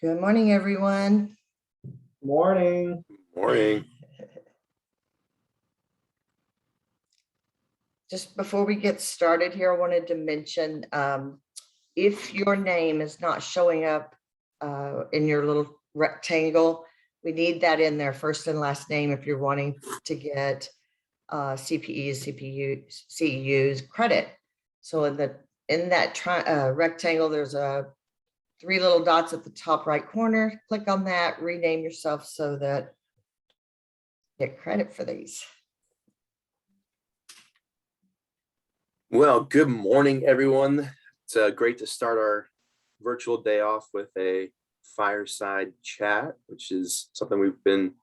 Good morning, everyone. Morning. Morning. Just before we get started here, I wanted to mention if your name is not showing up in your little rectangle, we need that in there, first and last name, if you're wanting to get CPEs, CPUs, CEUs credit. So in that rectangle, there's three little dots at the top right corner. Click on that, rename yourself so that you get credit for these. Well, good morning, everyone. It's great to start our virtual day off with a fireside chat, which is something we've been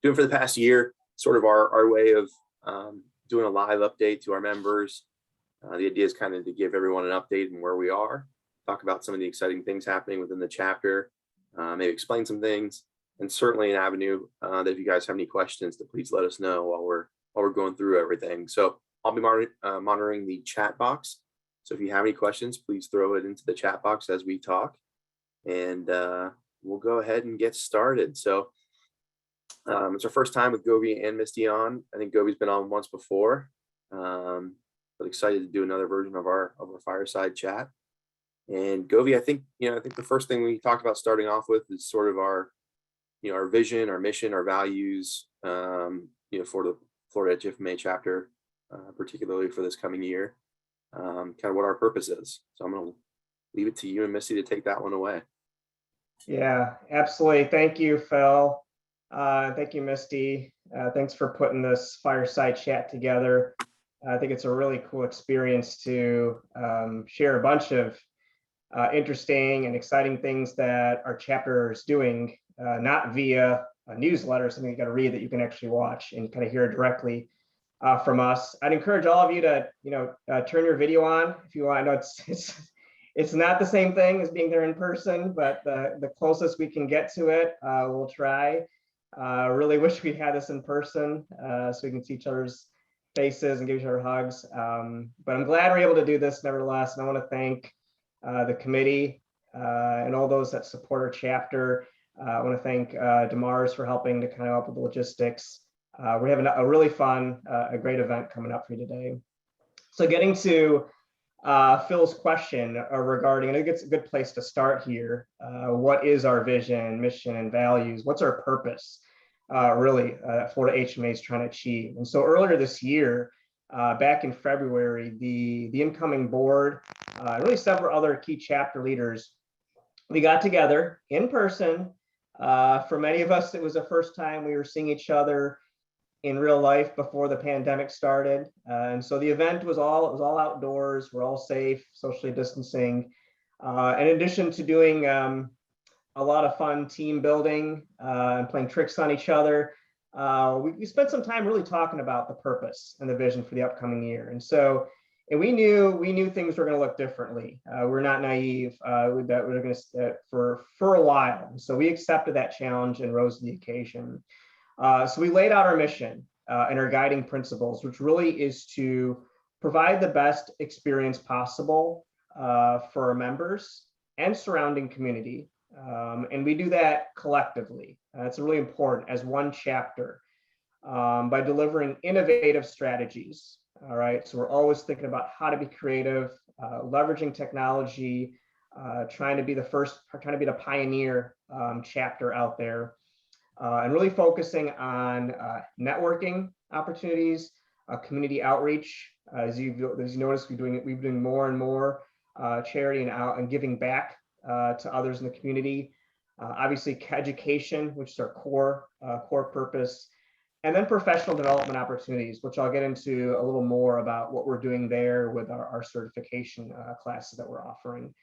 doing for the past year, sort of our way of doing a live update to our members. The idea is kind of to give everyone an update on where we are, talk about some of the exciting things happening within the chapter, maybe explain some things, and certainly an avenue that if you guys have any questions, to please let us know while we're going through everything. So I'll be monitoring the chat box. So if you have any questions, please throw it into the chat box as we talk, and we'll go ahead and get started. So it's our first time with Govi and Misty on. I think Govi's been on once before, but excited to do another version of our fireside chat. And Govi, I think the first thing we talked about starting off with is sort of our vision, our mission, our values, for the Florida HFMA chapter, particularly for this coming year, kind of what our purpose is. So I'm going to leave it to you and Misty to take that one away. Yeah, absolutely. Thank you, Phil. Thank you, Misty. Thanks for putting this fireside chat together. I think it's a really cool experience to share a bunch of interesting and exciting things that our chapter is doing, not via a newsletter, something you got to read, that you can actually watch and kind of hear directly from us. I'd encourage all of you to, turn your video on if you want. I know it's not the same thing as being there in person, but the closest we can get to it, we'll try. Really wish we had this in person so we can see each other's faces and give each other hugs. But I'm glad we're able to do this nevertheless. And I want to thank the committee and all those that support our chapter. I want to thank DeMars for helping to kind of help with the logistics. We're having a really fun, a great event coming up for you today. So getting to Phil's question regarding, I think it's a good place to start here. What is our vision, mission, and values? What's our purpose, really, Florida HMA is trying to achieve? And so earlier this year, back in February, the incoming board, really several other key chapter leaders, we got together in person. For many of us, it was the first time we were seeing each other in real life before the pandemic started. And so the event was all outdoors. We're all safe, socially distancing. In addition to doing a lot of fun team building and playing tricks on each other, we spent some time really talking about the purpose and the vision for the upcoming year. And we knew things were going to look differently. We're not naive that we're going to for a while. So we accepted that challenge and rose to the occasion. So we laid out our mission and our guiding principles, which really is to provide the best experience possible for our members and surrounding community. And we do that collectively. It's really important as one chapter by delivering innovative strategies. All right, so we're always thinking about how to be creative, leveraging technology, trying to be the pioneer chapter out there. And really focusing on networking opportunities, community outreach. As you noticed, we've been doing more and more charity and giving back to others in the community. Obviously, education, which is our core purpose, and then professional development opportunities, which I'll get into a little more about what we're doing there with our certification classes that we're offering.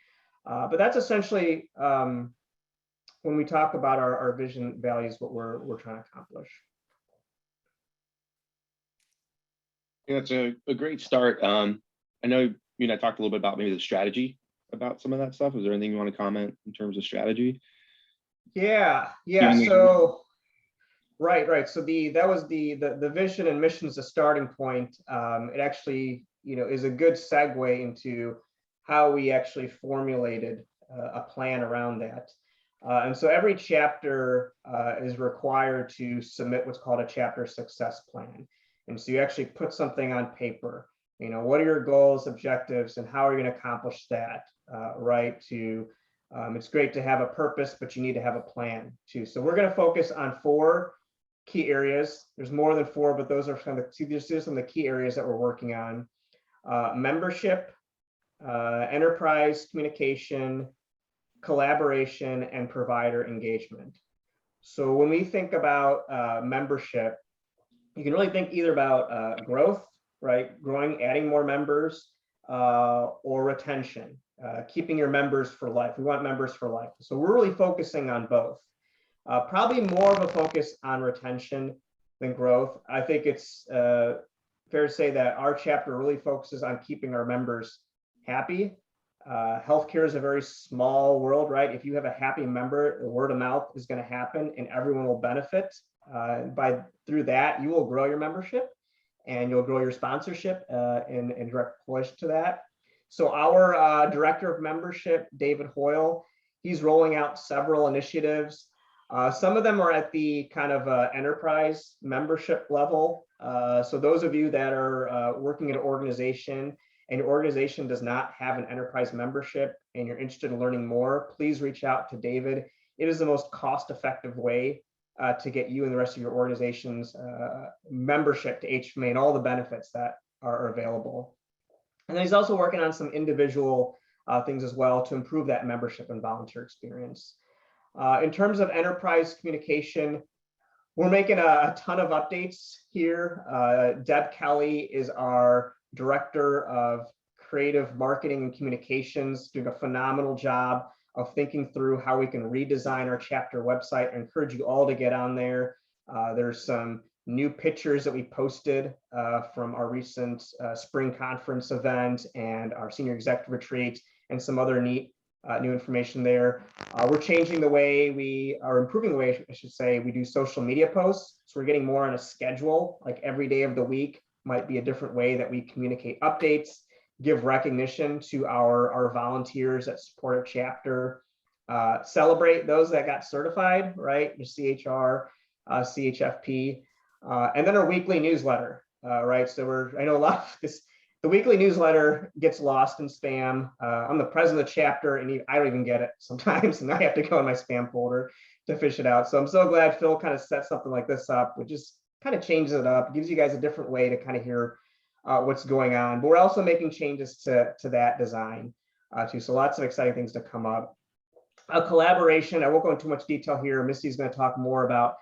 But that's essentially, when we talk about our vision, values, what we're trying to accomplish. Yeah, it's a great start. I know you and I talked a little bit about maybe the strategy about some of that stuff. Is there anything you want to comment in terms of strategy? Yeah. So right. So that was the vision and mission is a starting point. It actually, is a good segue into how we actually formulated a plan around that. And so every chapter is required to submit what's called a chapter success plan. And so you actually put something on paper, what are your goals, objectives, and how are you going to accomplish that, right? It's great to have a purpose, but you need to have a plan too. So we're going to focus on 4 key areas. There's more than 4, but those are some of the key areas that we're working on. Membership, enterprise communication, collaboration, and provider engagement. So when we think about membership, you can really think either about growth, right? Growing, adding more members, or retention, keeping your members for life. We want members for life. So we're really focusing on both. Probably more of a focus on retention than growth. I think it's fair to say that our chapter really focuses on keeping our members happy. Healthcare is a very small world, right? If you have a happy member, the word of mouth is going to happen and everyone will benefit. Through that, you will grow your membership and you'll grow your sponsorship in direct relation to that. So our director of membership, David Hoyle, he's rolling out several initiatives. Some of them are at the kind of enterprise membership level. So those of you that are working at an organization and your organization does not have an enterprise membership and you're interested in learning more, please reach out to David. It is the most cost-effective way to get you and the rest of your organization's membership to HMA and all the benefits that are available. And then he's also working on some individual things as well to improve that membership and volunteer experience. In terms of enterprise communication, we're making a ton of updates here. Deb Kelly is our director of creative marketing and communications, doing a phenomenal job of thinking through how we can redesign our chapter website. I encourage you all to get on there. There's some new pictures that we posted from our recent spring conference event and our senior executive retreat and some other neat new information there. We're changing the way improving the way, I should say, we do social media posts. So we're getting more on a schedule, like every day of the week might be a different way that we communicate updates, give recognition to our volunteers that support our chapter, celebrate those that got certified, right? Your CHR, CHFP, and then our weekly newsletter, right? So I know a lot of this, the weekly newsletter gets lost in spam. I'm the president of the chapter and I don't even get it sometimes, and I have to go in my spam folder to fish it out. So I'm so glad Phil kind of set something like this up, which just kind of changes it up, gives you guys a different way to kind of hear what's going on. But we're also making changes to that design too. So lots of exciting things to come up. Collaboration, I won't go into too much detail here. Misty's going to talk more about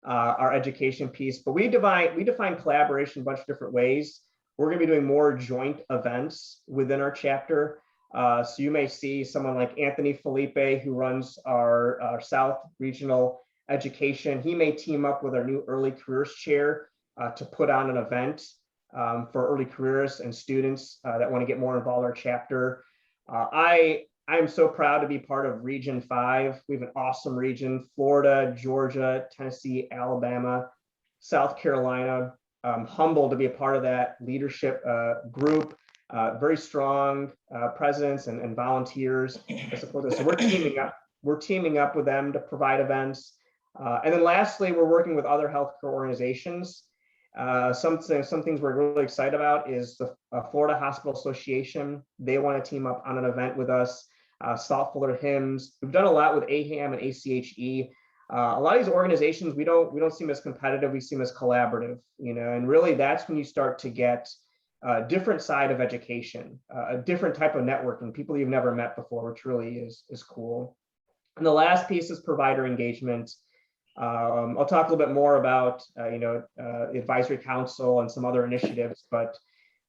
our education piece, but we define collaboration a bunch of different ways. We're going to be doing more joint events within our chapter. So you may see someone like Anthony Felipe, who runs our South Regional Education. He may team up with our new Early Careers Chair to put on an event for early careers and students that want to get more involved in our chapter. I am so proud to be part of Region 5. We have an awesome region: Florida, Georgia, Tennessee, Alabama, South Carolina. I'm humbled to be a part of that leadership group. Very strong presidents and volunteers to support this. So we're teaming up with them to provide events. And then lastly, we're working with other healthcare organizations. Some things we're really excited about is the Florida Hospital Association. They want to team up on an event with us. Salt Fuller Hymns. We've done a lot with AHAM and ACHE. A lot of these organizations, we don't see them as competitive, we see them as collaborative, and really that's when you start to get a different side of education, a different type of networking, people you've never met before, which really is cool. And the last piece is provider engagement. I'll talk a little bit more about the advisory council and some other initiatives, but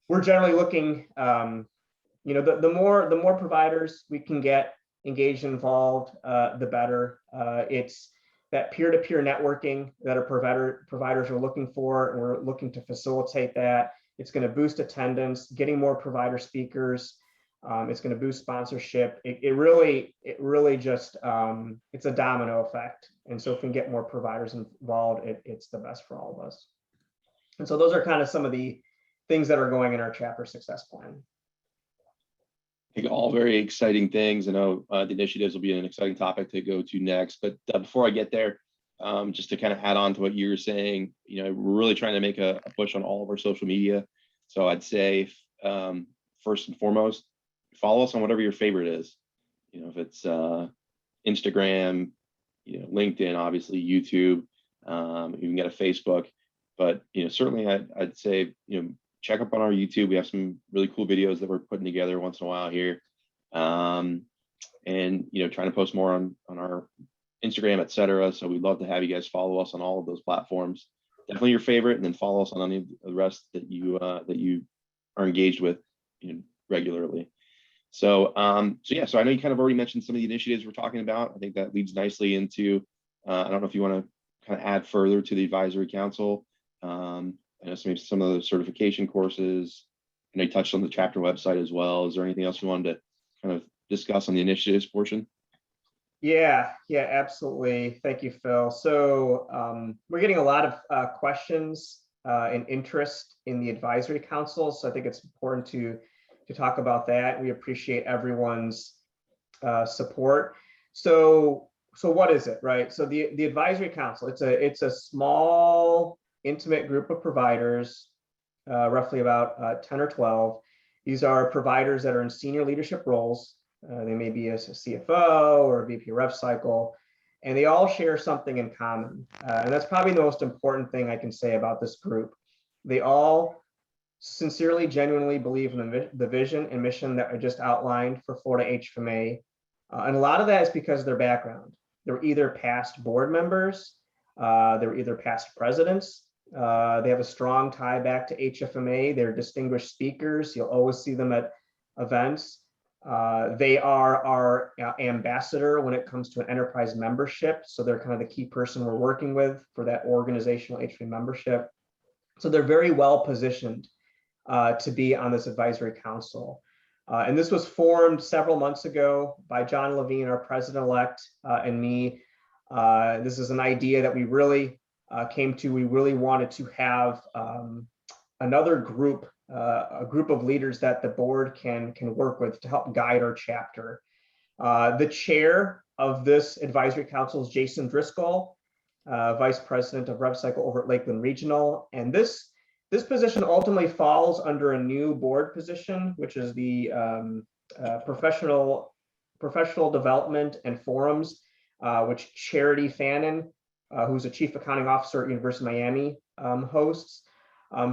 we're generally looking, the more providers we can get engaged and involved, the better. It's that peer-to-peer networking that our providers are looking for, and we're looking to facilitate that. It's going to boost attendance, getting more provider speakers. It's going to boost sponsorship. It really just, it's a domino effect. And so if we can get more providers involved, it's the best for all of us. And so those are kind of some of the things that are going in our chapter success plan. I think all very exciting things. I know the initiatives will be an exciting topic to go to next. But before I get there, just to kind of add on to what you were saying, we're really trying to make a push on all of our social media. So I'd say first and foremost, follow us on whatever your favorite is. If it's Instagram, LinkedIn, obviously YouTube, you can get a Facebook. But certainly I'd say check up on our YouTube. We have some really cool videos that we're putting together once in a while here. And trying to post more on our Instagram, etc. So we'd love to have you guys follow us on all of those platforms. Definitely your favorite, and then follow us on any of the rest that you are engaged with regularly. So yeah, so I know you kind of already mentioned some of the initiatives we're talking about. I think that leads nicely into I don't know if you want to kind of add further to the advisory council. I know some of the certification courses. I know you touched on the chapter website as well. Is there anything else you wanted to kind of discuss on the initiatives portion? Yeah, absolutely. Thank you, Phil. So we're getting a lot of questions and interest in the advisory council. So I think it's important to talk about that. We appreciate everyone's support. So what is it, right? So the advisory council, it's a small, intimate group of providers, roughly about 10 or 12. These are providers that are in senior leadership roles. They may be a CFO or a VP rev cycle, and they all share something in common. And that's probably the most important thing I can say about this group. They all sincerely, genuinely believe in the vision and mission that I just outlined for Florida HFMA. And a lot of that is because of their background. They're either past board members, they're either past presidents, they have a strong tie back to HFMA. They're distinguished speakers. You'll always see them at events. They are our ambassador when it comes to an enterprise membership. So they're kind of the key person we're working with for that organizational HFMA membership. So they're very well positioned to be on this advisory council. And this was formed several months ago by John Levine, our president-elect, and me. This is an idea that we really came to. We really wanted to have another group, a group of leaders that the board can work with to help guide our chapter. The chair of this advisory council is Jason Driscoll, vice president of RevCycle over at Lakeland Regional. And this position ultimately falls under a new board position, which is the professional development and forums, which Charity Fannin, who's a chief accounting officer at University of Miami, hosts.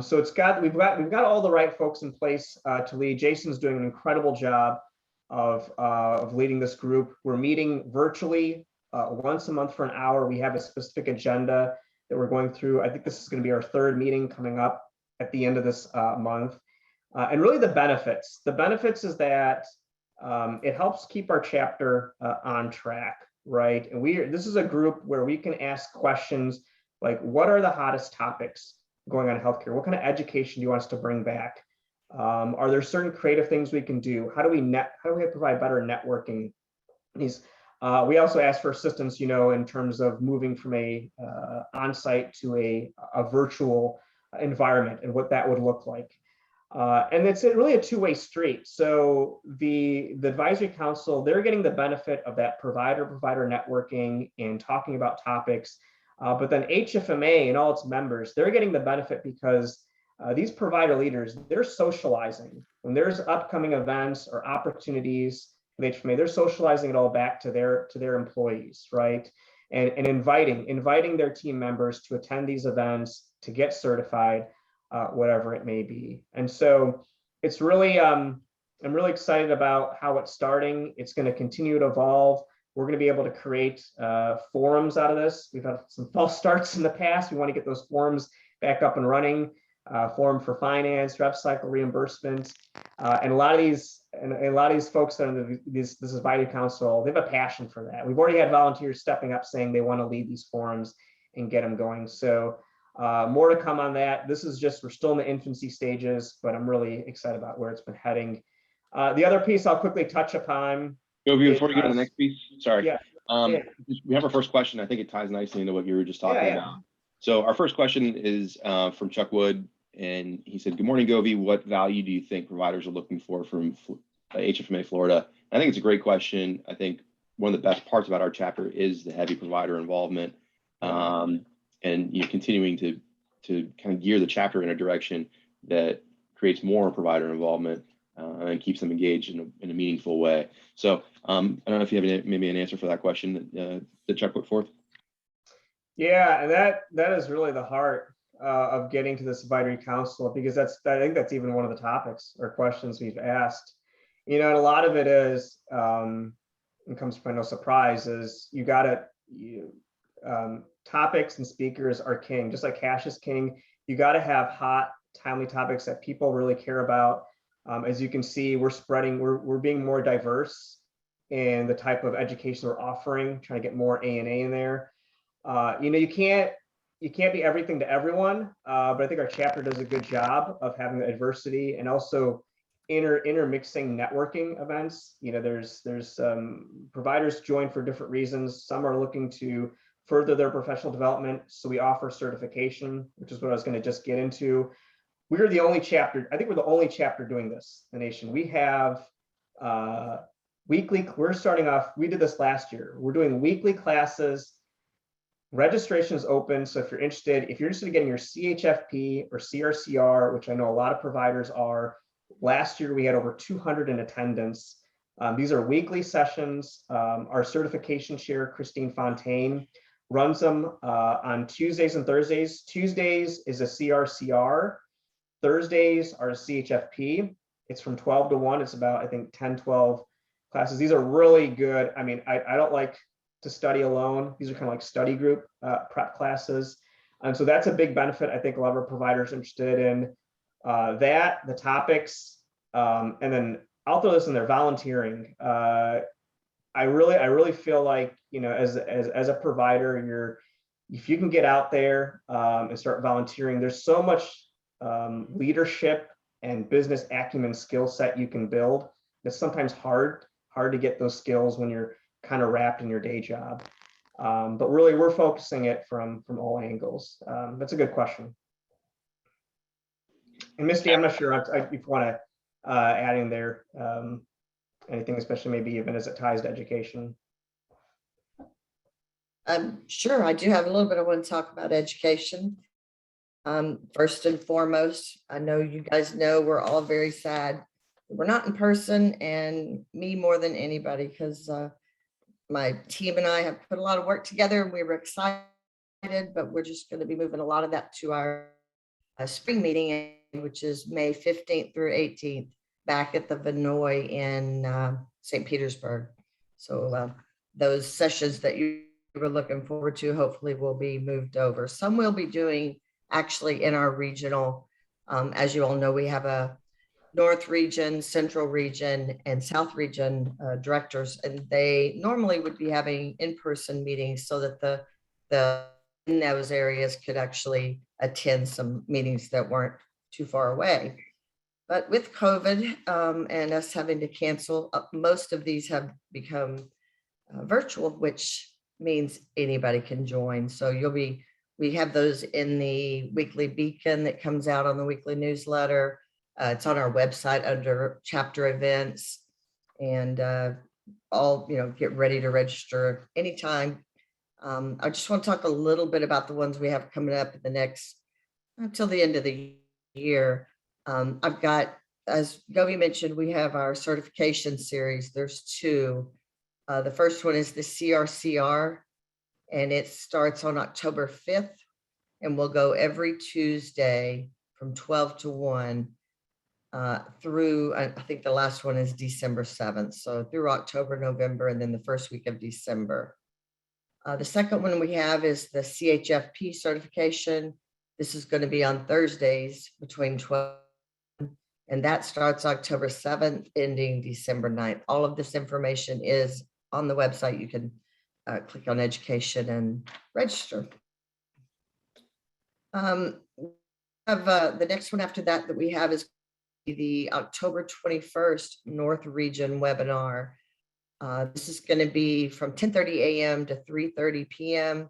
So we've got all the right folks in place to lead. Jason's doing an incredible job of leading this group. We're meeting virtually once a month for an hour. We have a specific agenda that we're going through. I think this is going to be our third meeting coming up at the end of this month. And really the benefits is that it helps keep our chapter on track, right? And this is a group where we can ask questions like, what are the hottest topics going on in healthcare? What kind of education do you want us to bring back? Are there certain creative things we can do? How do we provide better networking? We also ask for assistance, in terms of moving from a on-site to a virtual environment and what that would look like. And it's really a two-way street. So the advisory council, they're getting the benefit of that provider networking and talking about topics. But then HFMA and all its members, they're getting the benefit because these provider leaders, they're socializing. When there's upcoming events or opportunities with HFMA, they're socializing it all back to their employees, right? And inviting their team members to attend these events, to get certified, whatever it may be. And so it's really, I'm really excited about how it's starting. It's going to continue to evolve. We're going to be able to create forums out of this. We've had some false starts in the past. We want to get those forums back up and running. Forum for finance, rev cycle reimbursement, and a lot of these folks that are in this advisory council, they have a passion for that. We've already had volunteers stepping up saying they want to lead these forums and get them going. So more to come on that. We're still in the infancy stages, but I'm really excited about where it's been heading. The other piece I'll quickly touch upon. Before you go to the next piece, sorry. Yeah. We have our first question. I think it ties nicely into what you were just talking about. So our first question is from Chuck Wood, and he said, "Good morning, Govey. What value do you think providers are looking for from HFMA Florida. I think it's a great question. I think one of the best parts about our chapter is the heavy provider involvement, and continuing to kind of gear the chapter in a direction that creates more provider involvement and keeps them engaged in a meaningful way. So I don't know if you have maybe an answer for that question that Chuck put forth. Yeah, and that is really the heart of getting to this advisory council, because I think that's even one of the topics or questions we've asked. And a lot of it is, it comes from no surprise, is topics and speakers are king, just like cash is king. You got to have hot, timely topics that people really care about. As you can see, we're being more diverse in the type of education we're offering, trying to get more A&A in there. You can't be everything to everyone, but I think our chapter does a good job of having the diversity and also intermixing networking events. There's providers join for different reasons. Some are looking to further their professional development, so we offer certification, which is what I was going to just get into. We're the only chapter, I think we're the only chapter doing this in the nation. We have we're starting off, we did this last year. We're doing weekly classes. Registration is open, so if you're interested in getting your CHFP or CRCR, which I know a lot of providers are, last year we had over 200 in attendance. These are weekly sessions. Our certification chair, Christine Fontaine, runs them on Tuesdays and Thursdays. Tuesdays is a CRCR. Thursdays are a CHFP. It's from 12 to 1. It's about, I think, 10, 12 classes. These are really good. I mean, I don't like to study alone. These are kind of like study group prep classes. And so that's a big benefit. I think a lot of our providers are interested in the topics. And then I'll throw this in there, volunteering. I really feel like, as a provider, if you can get out there and start volunteering, there's so much leadership and business acumen skill set you can build. It's sometimes hard to get those skills when you're kind of wrapped in your day job. But really, we're focusing it from all angles. That's a good question. And Misty, I'm not sure if you want to add in there anything, especially maybe even as it ties to education. Sure, I do have a little bit I want to talk about education. First and foremost, I know you guys know we're all very sad we're not in person, and me more than anybody, because my team and I have put a lot of work together and we were excited, but we're just going to be moving a lot of that to our spring meeting, which is May 15th through 18th back at the Vinoy in St. Petersburg. So those sessions that you were looking forward to hopefully will be moved over. Some we'll be doing actually in our regional. As you all know, we have a North region, Central region, and South region directors, and they normally would be having in-person meetings so that the in those areas could actually attend some meetings that weren't too far away. But with COVID and us having to cancel, most of these have become virtual, which means anybody can join. So we have those in the weekly beacon that comes out on the weekly newsletter. It's on our website under chapter events, and get ready to register anytime. I just want to talk a little bit about the ones we have coming up in the next until the end of the year. I've got, as Govi mentioned, we have our certification series. There's two. The first one is the CRCR, and it starts on October 5th, and we'll go every Tuesday from 12 to 1 through, I think the last one is December 7th. So through October, November, and then the first week of December. The second one we have is the CHFP certification. This is going to be on Thursdays between 12 and that starts October 7th, ending December 9th. All of this information is on the website. You can click on education and register. The next one after that we have is the October 21st North Region webinar. This is going to be from 10:30 a.m. to 3:30 p.m.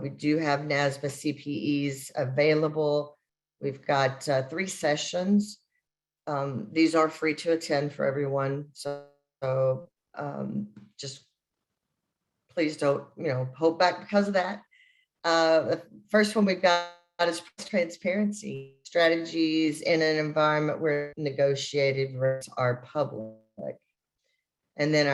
We do have NASBA CPEs available. We've got 3 sessions. These are free to attend for everyone. So just please don't, hold back because of that. The first one we've got is transparency strategies in an environment where negotiated risks are public. And then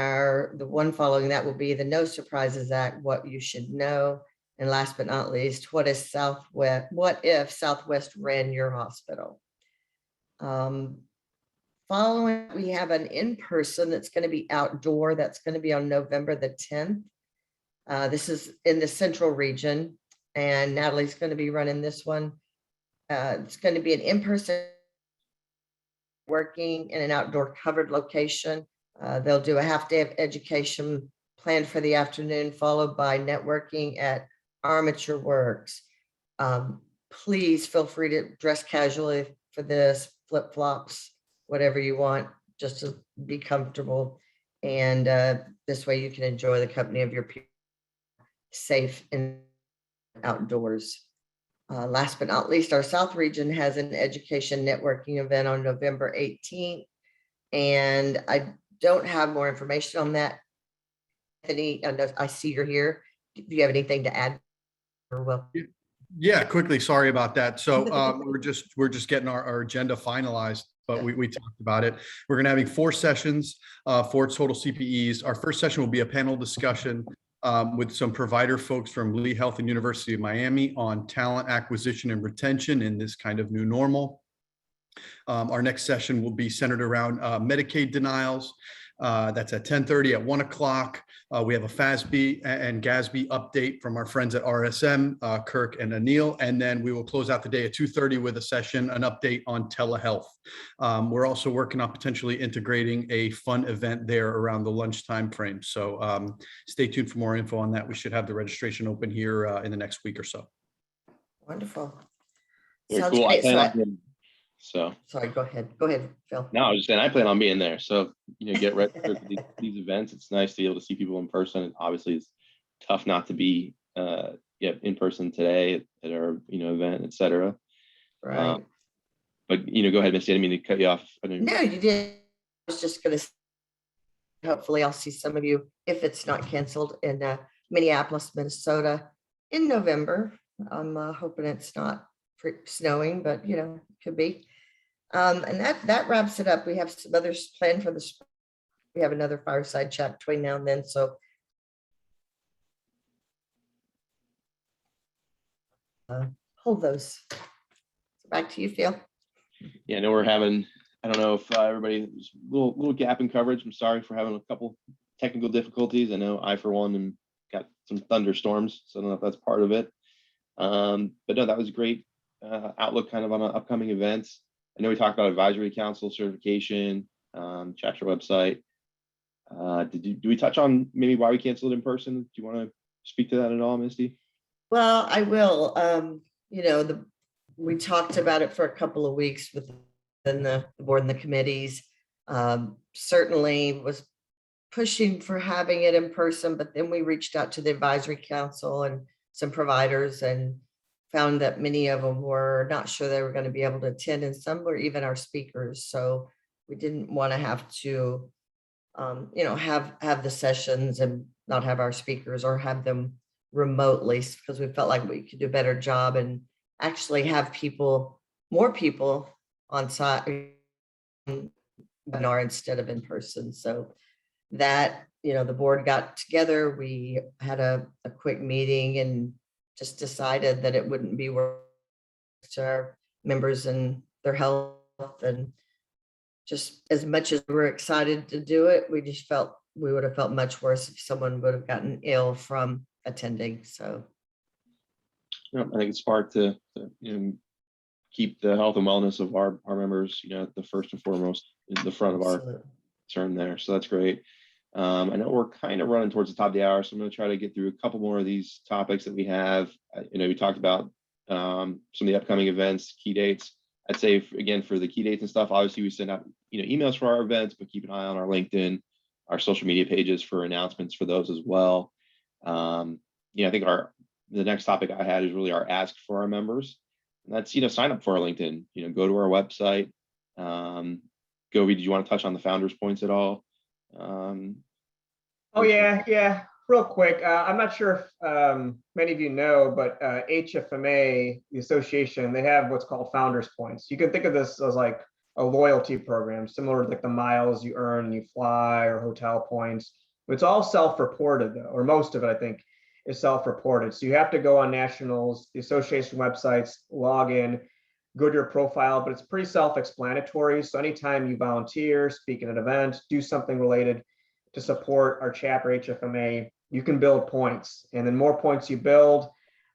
the one following that will be the No Surprises Act, what you should know. And last but not least, what if Southwest ran your hospital? Following, we have an in-person that's going to be outdoor. That's going to be on November the 10th. This is in the central region, and Natalie's going to be running this one. It's going to be an in-person working in an outdoor covered location. They'll do a half day of education planned for the afternoon, followed by networking at Armature Works. Please feel free to dress casually for this, flip-flops, whatever you want, just to be comfortable. And this way you can enjoy the company of your people, safe and outdoors. Last but not least, our South region has an education networking event on November 18th. And I don't have more information on that. Anthony, I see you're here. Do you have anything to add? Well, yeah, quickly. Sorry about that. So we're just getting our agenda finalized, but we talked about it. We're going to having 4 sessions, 4 total CPEs. Our first session will be a panel discussion with some provider folks from Lee Health and University of Miami on talent acquisition and retention in this kind of new normal. Our next session will be centered around Medicaid denials. That's at 10:30. At 1 o'clock, we have a FASB and GASB update from our friends at RSM, Kirk and Anil. And then we will close out the day at 2:30 with a session, an update on telehealth. We're also working on potentially integrating a fun event there around the lunchtime frame. So stay tuned for more info on that. We should have the registration open here in the next week or so. wonderful. Very Sounds cool. great. So Sorry, go ahead. Go ahead, Phil. no, I was just saying I plan on being there. So, get ready for these events. It's nice to be able to see people in person. Obviously, it's tough not to be in person today at our event, etc. Right. But go ahead, Misty. I didn't mean to cut you off. No, you did. I was just going to, hopefully I'll see some of you, if it's not canceled, in Minneapolis, Minnesota in November. I'm hoping it's not snowing, but it could be. And that wraps it up. We have some others planned for this. We have another fireside chat between now and then. So hold those. Back to you, Phil. Yeah, I know we're having. I don't know if everybody was a little gap in coverage. I'm sorry for having a couple technical difficulties. I know I, for one, got some thunderstorms, so I don't know if that's part of it. But no, that was great outlook kind of on upcoming events. I know we talked about advisory council certification, check your website. Do we touch on maybe why we canceled in person? Do you want to speak to that at all, Misty? Well, I will. We talked about it for a couple of weeks within the board and the committees. Certainly was pushing for having it in person, but then we reached out to the advisory council and some providers and found that many of them were not sure they were going to be able to attend, and some were even our speakers. So we didn't want to have to, have the sessions and not have our speakers, or have them remotely, because we felt like we could do a better job and actually have more people on site webinar instead of in person. So that, the board got together, we had a quick meeting and just decided that it wouldn't be worth to our members and their health. And just as much as we were excited to do it, we just felt we would have felt much worse if someone would have gotten ill from attending. So I think it's smart to keep the health and wellness of our members, the first and foremost in the front of our concern there. So that's great. I know we're kind of running towards the top of the hour, so I'm going to try to get through a couple more of these topics that we have. We talked about some of the upcoming events, key dates. I'd say, again, for the key dates and stuff, obviously we send out emails for our events, but keep an eye on our LinkedIn, our social media pages for announcements for those as well. I think the next topic I had is really our ask for our members. And that's, sign up for our LinkedIn, go to our website, Govi, did you want to touch on the founders points at all? Oh yeah. Real quick, I'm not sure if many of you know, but HFMA, the association, they have what's called founders points. You can think of this as like a loyalty program, similar to like the miles you earn when you fly or hotel points. It's all self-reported though, or most of it I think is self-reported. So you have to go on nationals, the association websites, log in, go to your profile, but it's pretty self-explanatory. So anytime you volunteer, speak at an event, do something related to support our chapter HFMA, you can build points. And the more points you build,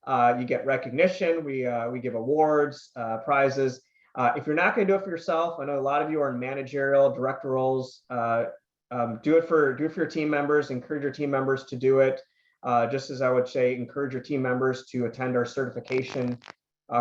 you get recognition. We give awards, prizes. If you're not going to do it for yourself, I know a lot of you are in managerial, director roles. Do it for your team members. Encourage your team members to do it. Just as I would say, encourage your team members to attend our certification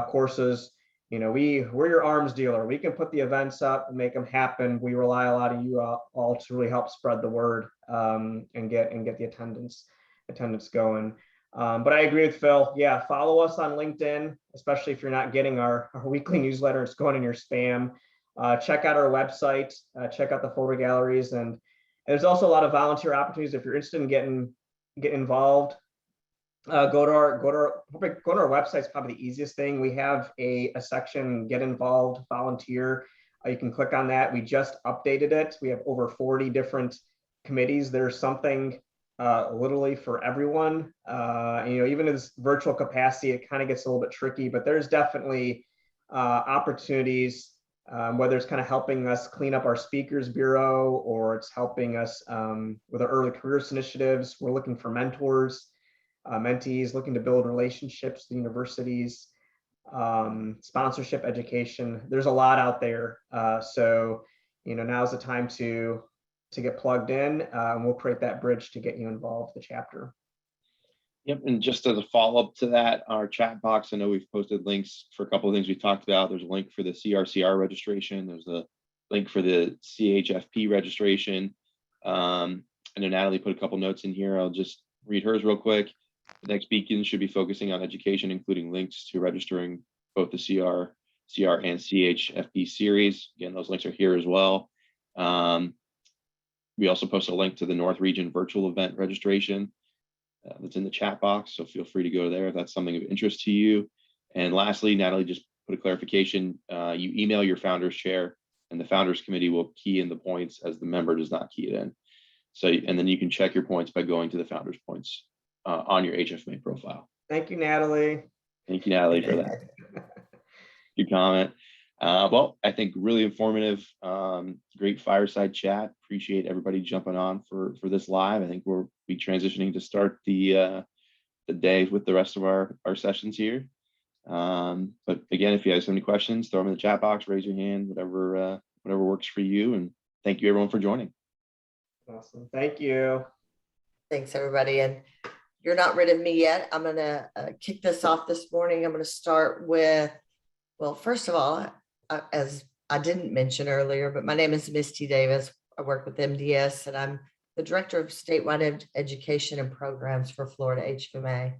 courses. You know, we're your arms dealer. We can put the events up and make them happen. We rely a lot on you all to really help spread the word and get the attendance going. But I agree with Phil. Yeah, follow us on LinkedIn, especially if you're not getting our weekly newsletter. It's going in your spam. Check out our website. Check out the photo galleries, and there's also a lot of volunteer opportunities if you're interested in getting involved. Go to our website is probably the easiest thing. We have a section, get involved, volunteer. You can click on that. We just updated it. We have over 40 different committees. There's something literally for everyone. Even in this virtual capacity, it kind of gets a little bit tricky, but there's definitely opportunities, whether it's kind of helping us clean up our speakers bureau or it's helping us with our early careers initiatives. We're looking for mentors. Mentees, looking to build relationships with universities, sponsorship, education. There's a lot out there. So now's the time to get plugged in. And we'll create that bridge to get you involved with the chapter. Yep, and just as a follow-up to that, our chat box, I know we've posted links for a couple of things we talked about. There's a link for the CRCR registration. There's a link for the CHFP registration. I know Natalie put a couple notes in here. I'll just read hers real quick. The next beacon should be focusing on education, including links to registering both the CR and CHFP series. Again, those links are here as well. We also post a link to the North Region virtual event registration that's in the chat box. So feel free to go there if that's something of interest to you. And lastly, Natalie just put a clarification. You email your founders chair and the founders committee will key in the points as the member does not key it in. So, and then you can check your points by going to the founders points on your HFMA profile. Thank you, Natalie. Thank you, Natalie, for that. Good comment. Well, I think really informative, great fireside chat. Appreciate everybody jumping on for this live. I think we'll be transitioning to start the day with the rest of our sessions here. But again, if you guys have any questions, throw them in the chat box, raise your hand, whatever works for you. And thank you everyone for joining. Awesome. Thank you. Thanks, everybody. And you're not rid of me yet. I'm going to kick this off this morning. I'm going to start with, well, first of all, as I didn't mention earlier, but my name is Misty Davis. I work with MDS and I'm the Director of Statewide Education and Programs for Florida HFMA.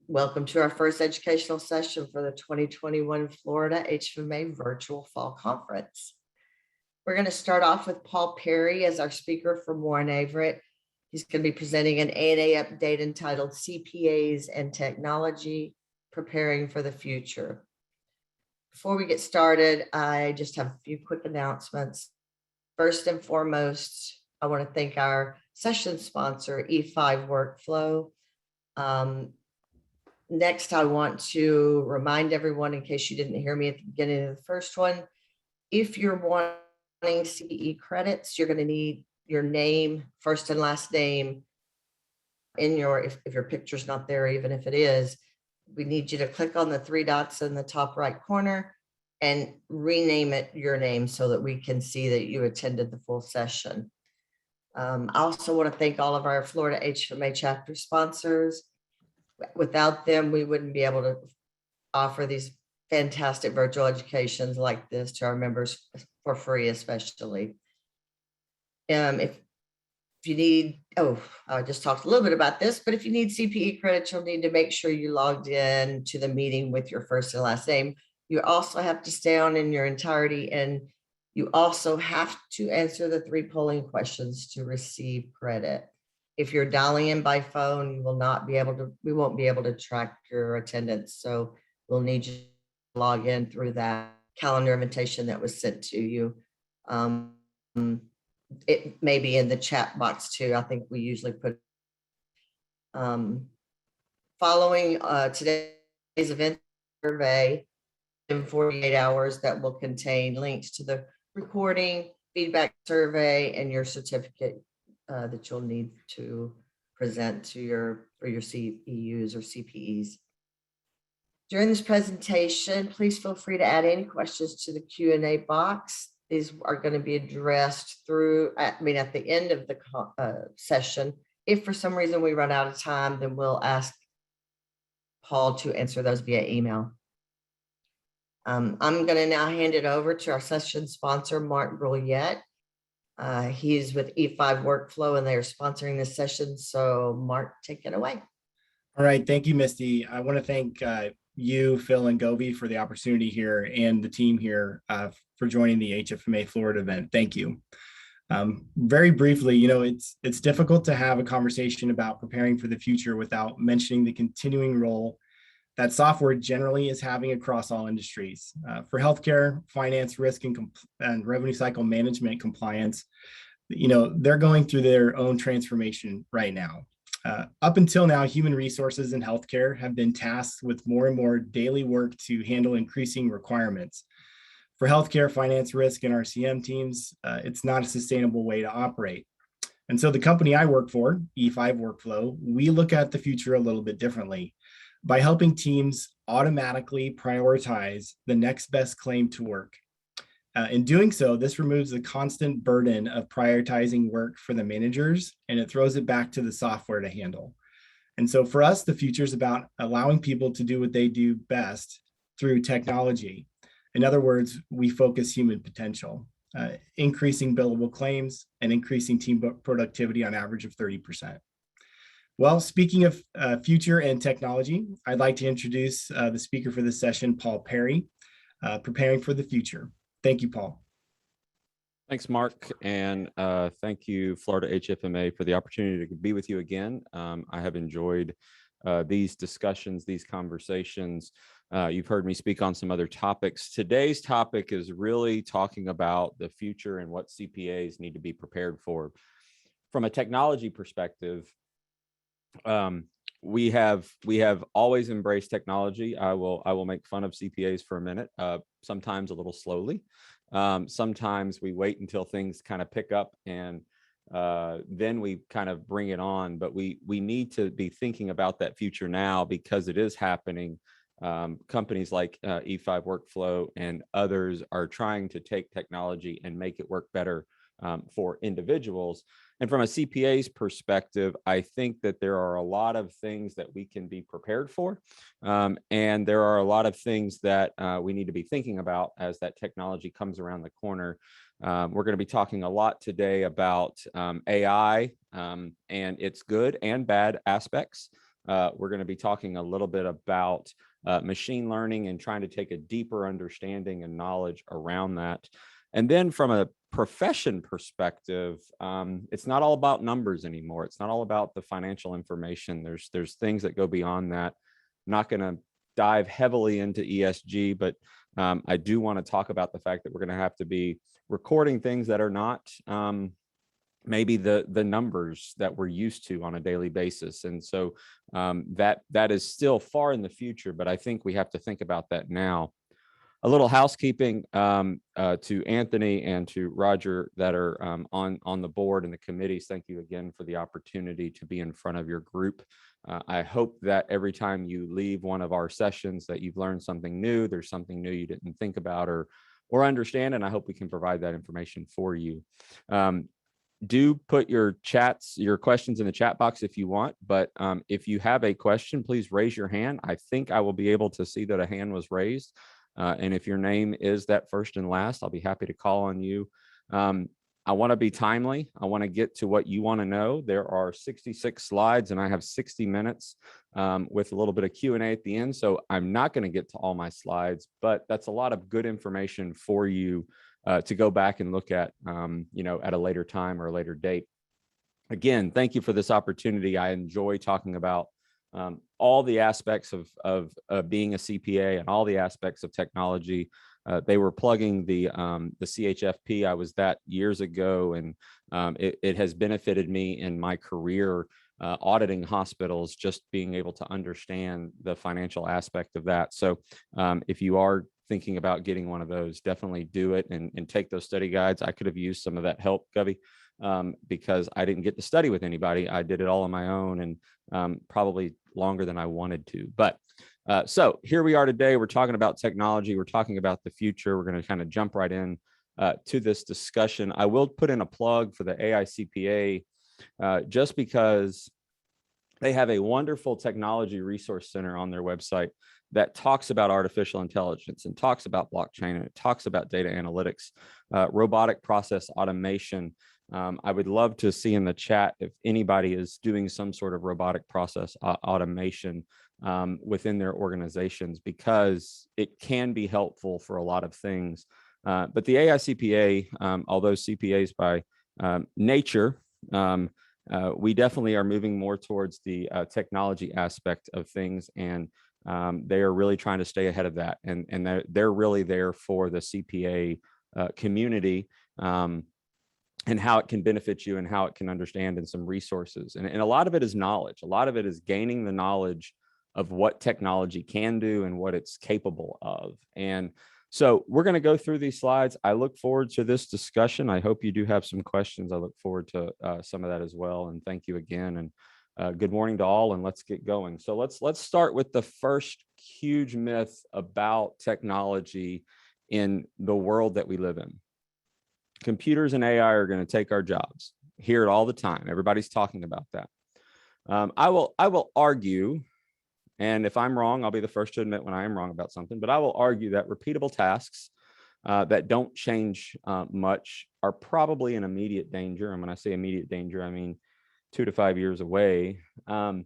Welcome to our first educational session for the 2021 Florida HFMA Virtual Fall Conference. We're going to start off with Paul Perry as our speaker from Warren Averett. He's going to be presenting an ANA update entitled CPAs and Technology, Preparing for the Future. Before we get started, I just have a few quick announcements. First and foremost, I want to thank our session sponsor, E5 Workflow. Next, I want to remind everyone, in case you didn't hear me at the beginning of the first one, if you're wanting CPE credits, you're going to need your name, first and last name in your, if your picture's not there, even if it is, we need you to click on the three dots in the top right corner and rename it your name so that we can see that you attended the full session. I also want to thank all of our Florida HFMA chapter sponsors. Without them, we wouldn't be able to offer these fantastic virtual educations like this to our members for free, especially. If you need, I just talked a little bit about this, but if you need CPE credits, you'll need to make sure you logged in to the meeting with your first and last name. You also have to stay on in your entirety, and you also have to answer the 3 polling questions to receive credit. If you're dialing in by phone, we won't be able to track your attendance. So we'll need you to log in through that calendar invitation that was sent to you. It may be in the chat box too. I think we usually put following today's event survey in 48 hours that will contain links to the recording, feedback survey, and your certificate that you'll need to present to your CEUs or CPEs. During this presentation, please feel free to add any questions to the Q&A box. These are going to be addressed at the end of the session. If for some reason we run out of time, then we'll ask Paul to answer those via email. I'm going to now hand it over to our session sponsor, Mark Brouillette. He's with E5 Workflow, and they are sponsoring this session. So Mark, take it away. All right. Thank you, Misty. I want to thank you, Phil, and Govi for the opportunity here, and the team here for joining the HFMA Florida event. Thank you. Very briefly, it's difficult to have a conversation about preparing for the future without mentioning the continuing role that software generally is having across all industries. For healthcare, finance, risk, and revenue cycle management compliance, they're going through their own transformation right now. Up until now, human resources in healthcare have been tasked with more and more daily work to handle increasing requirements. For healthcare, finance, risk, and RCM teams, it's not a sustainable way to operate. And so the company I work for, E5 Workflow, we look at the future a little bit differently by helping teams automatically prioritize the next best claim to work. In doing so, this removes the constant burden of prioritizing work for the managers, and it throws it back to the software to handle. And so for us, the future is about allowing people to do what they do best through technology. In other words, we focus human potential, increasing billable claims and increasing team productivity on average of 30%. Well, speaking of future and technology, I'd like to introduce the speaker for this session, Paul Perry, Preparing for the Future. Thank you, Paul. Thanks, Mark, and thank you, Florida HFMA, for the opportunity to be with you again. I have enjoyed these discussions, these conversations. You've heard me speak on some other topics. Today's topic is really talking about the future and what CPAs need to be prepared for. From a technology perspective, we have always embraced technology. I will make fun of CPAs for a minute, sometimes a little slowly. Sometimes we wait until things kind of pick up, and then we kind of bring it on. But we need to be thinking about that future now, because it is happening. Companies like E5 Workflow and others are trying to take technology and make it work better for individuals. And from a CPA's perspective, I think that there are a lot of things that we can be prepared for. And there are a lot of things that we need to be thinking about as that technology comes around the corner. We're going to be talking a lot today about AI and its good and bad aspects. We're going to be talking a little bit about machine learning and trying to take a deeper understanding and knowledge around that. And then from a profession perspective, it's not all about numbers anymore. It's not all about the financial information. There's things that go beyond that. I'm not going to dive heavily into ESG, but I do want to talk about the fact that we're going to have to be recording things that are not maybe the numbers that we're used to on a daily basis. And so that is still far in the future, but I think we have to think about that now. A little housekeeping to Anthony and to Roger that are on the board and the committees. Thank you again for the opportunity to be in front of your group. I hope that every time you leave one of our sessions that you've learned something new. There's something new you didn't think about or understand, and I hope we can provide that information for you. Do put your questions in the chat box if you want, but if you have a question, please raise your hand. I think I will be able to see that a hand was raised. And if your name is that first and last, I'll be happy to call on you. I want to be timely. I want to get to what you want to know. There are 66 slides and I have 60 minutes with a little bit of Q&A at the end. So I'm not going to get to all my slides, but that's a lot of good information for you to go back and look at, at a later time or a later date. Again, thank you for this opportunity. I enjoy talking about all the aspects of being a CPA and all the aspects of technology. They were plugging the CHFP. I was that years ago, and it has benefited me in my career auditing hospitals, just being able to understand the financial aspect of that. So if you are thinking about getting one of those, definitely do it and take those study guides. I could have used some of that help, Govey, because I didn't get to study with anybody. I did it all on my own, and probably longer than I wanted to. But so here we are today. We're talking about technology. We're talking about the future. We're going to kind of jump right in to this discussion. I will put in a plug for the AICPA just because they have a wonderful technology resource center on their website that talks about artificial intelligence and talks about blockchain, and it talks about data analytics, robotic process automation. I would love to see in the chat if anybody is doing some sort of robotic process automation within their organizations, because it can be helpful for a lot of things. But the AICPA, although CPAs by nature, we definitely are moving more towards the technology aspect of things, and they are really trying to stay ahead of that. And they're really there for the CPA community, and how it can benefit you and how it can understand, and some resources. And a lot of it is knowledge. A lot of it is gaining the knowledge of what technology can do and what it's capable of. And so we're going to go through these slides. I look forward to this discussion. I hope you do have some questions. I look forward to some of that as well. And thank you again. And good morning to all. And let's get going. So let's start with the first huge myth about technology in the world that we live in. Computers and AI are going to take our jobs. Hear it all the time. Everybody's talking about that. I will argue, and if I'm wrong, I'll be the first to admit when I am wrong about something, but I will argue that repeatable tasks that don't change much are probably in immediate danger. And when I say immediate danger, I mean 2 to 5 years away. But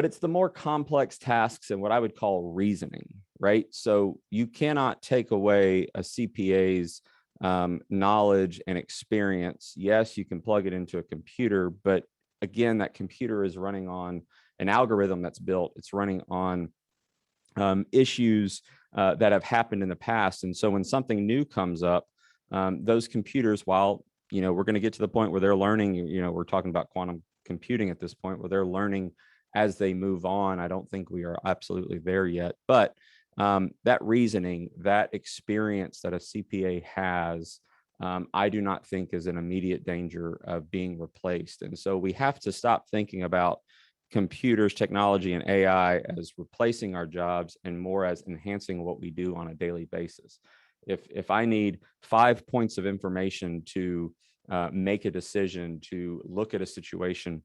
it's the more complex tasks and what I would call reasoning, right? So you cannot take away a CPA's knowledge and experience. Yes, you can plug it into a computer, but again, that computer is running on an algorithm that's built. It's running on issues that have happened in the past. And so when something new comes up, those computers, while, we're going to get to the point where they're learning, we're talking about quantum computing at this point, where they're learning as they move on. I don't think we are absolutely there yet, but that reasoning, that experience that a CPA has, I do not think is an immediate danger of being replaced. And so we have to stop thinking about computers, technology, and AI as replacing our jobs, and more as enhancing what we do on a daily basis. If I need 5 points of information to make a decision, to look at a situation,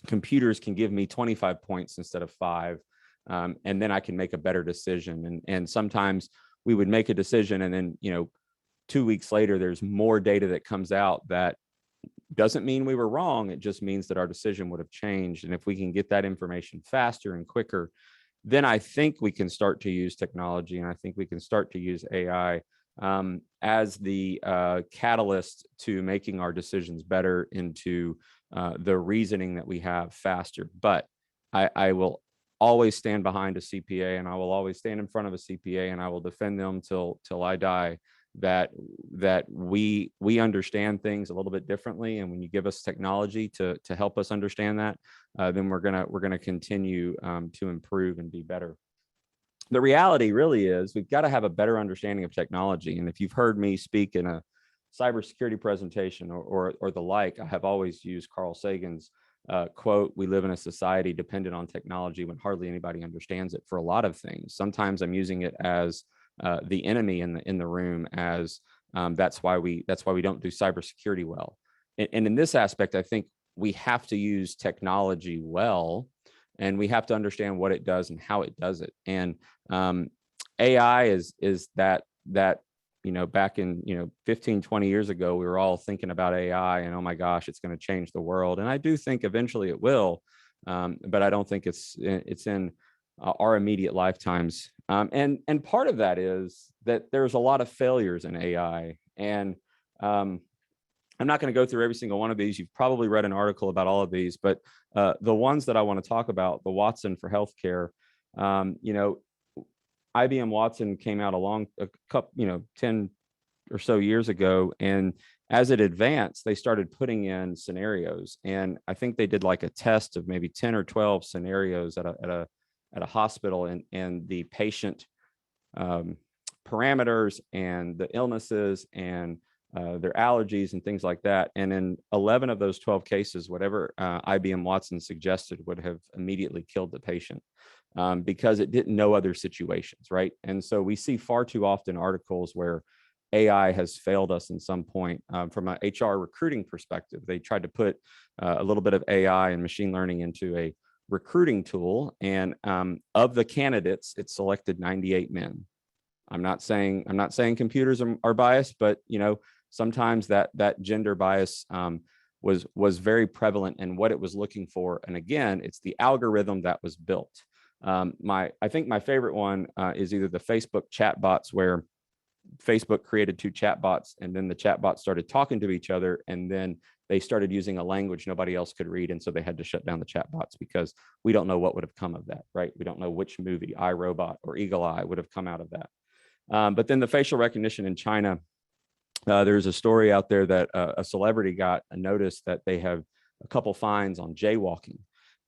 computers can give me 25 points instead of 5. And then I can make a better decision. And sometimes we would make a decision, and then, 2 weeks later, there's more data that comes out that doesn't mean we were wrong. It just means that our decision would have changed. And if we can get that information faster and quicker, then I think we can start to use technology, and I think we can start to use AI as the catalyst to making our decisions better, into the reasoning that we have faster. But I will always stand behind a CPA, and I will always stand in front of a CPA, and I will defend them till I die, that we understand things a little bit differently. And when you give us technology to help us understand that, then we're gonna continue to improve and be better. The reality really is we've got to have a better understanding of technology. And if you've heard me speak in a cybersecurity presentation or the like, I have always used Carl Sagan's quote, "We live in a society dependent on technology when hardly anybody understands it," for a lot of things. Sometimes I'm using it as the enemy in the room, as that's why we don't do cybersecurity well. And in this aspect, I think we have to use technology well, and we have to understand what it does and how it does it. And AI is that back in, 15, 20 years ago, we were all thinking about AI and, oh my gosh, it's going to change the world. And I do think eventually it will, but I don't think it's in our immediate lifetimes. And part of that is that there's a lot of failures in AI. And I'm not going to go through every single one of these. You've probably read an article about all of these, but the ones that I want to talk about, the Watson for healthcare, IBM Watson came out a couple, 10 or so years ago. And as it advanced, they started putting in scenarios. And I think they did like a test of maybe 10 or 12 scenarios at a hospital, and the patient parameters and the illnesses and their allergies and things like that. And in 11 of those 12 cases, whatever IBM Watson suggested would have immediately killed the patient because it didn't know other situations, right? And so we see far too often articles where AI has failed us in some point. From an HR recruiting perspective, they tried to put a little bit of AI and machine learning into a recruiting tool, and of the candidates, it selected 98 men. I'm not saying computers are biased, but sometimes that gender bias was very prevalent in what it was looking for. And again, it's the algorithm that was built. I think my favorite one is either the Facebook chatbots, where Facebook created 2 chatbots, and then the chatbots started talking to each other, and then they started using a language nobody else could read, and so they had to shut down the chatbots because we don't know what would have come of that, right? We don't know which movie, iRobot or Eagle Eye, would have come out of that. But then the facial recognition in China, there's a story out there that a celebrity got a notice that they have a couple fines on jaywalking,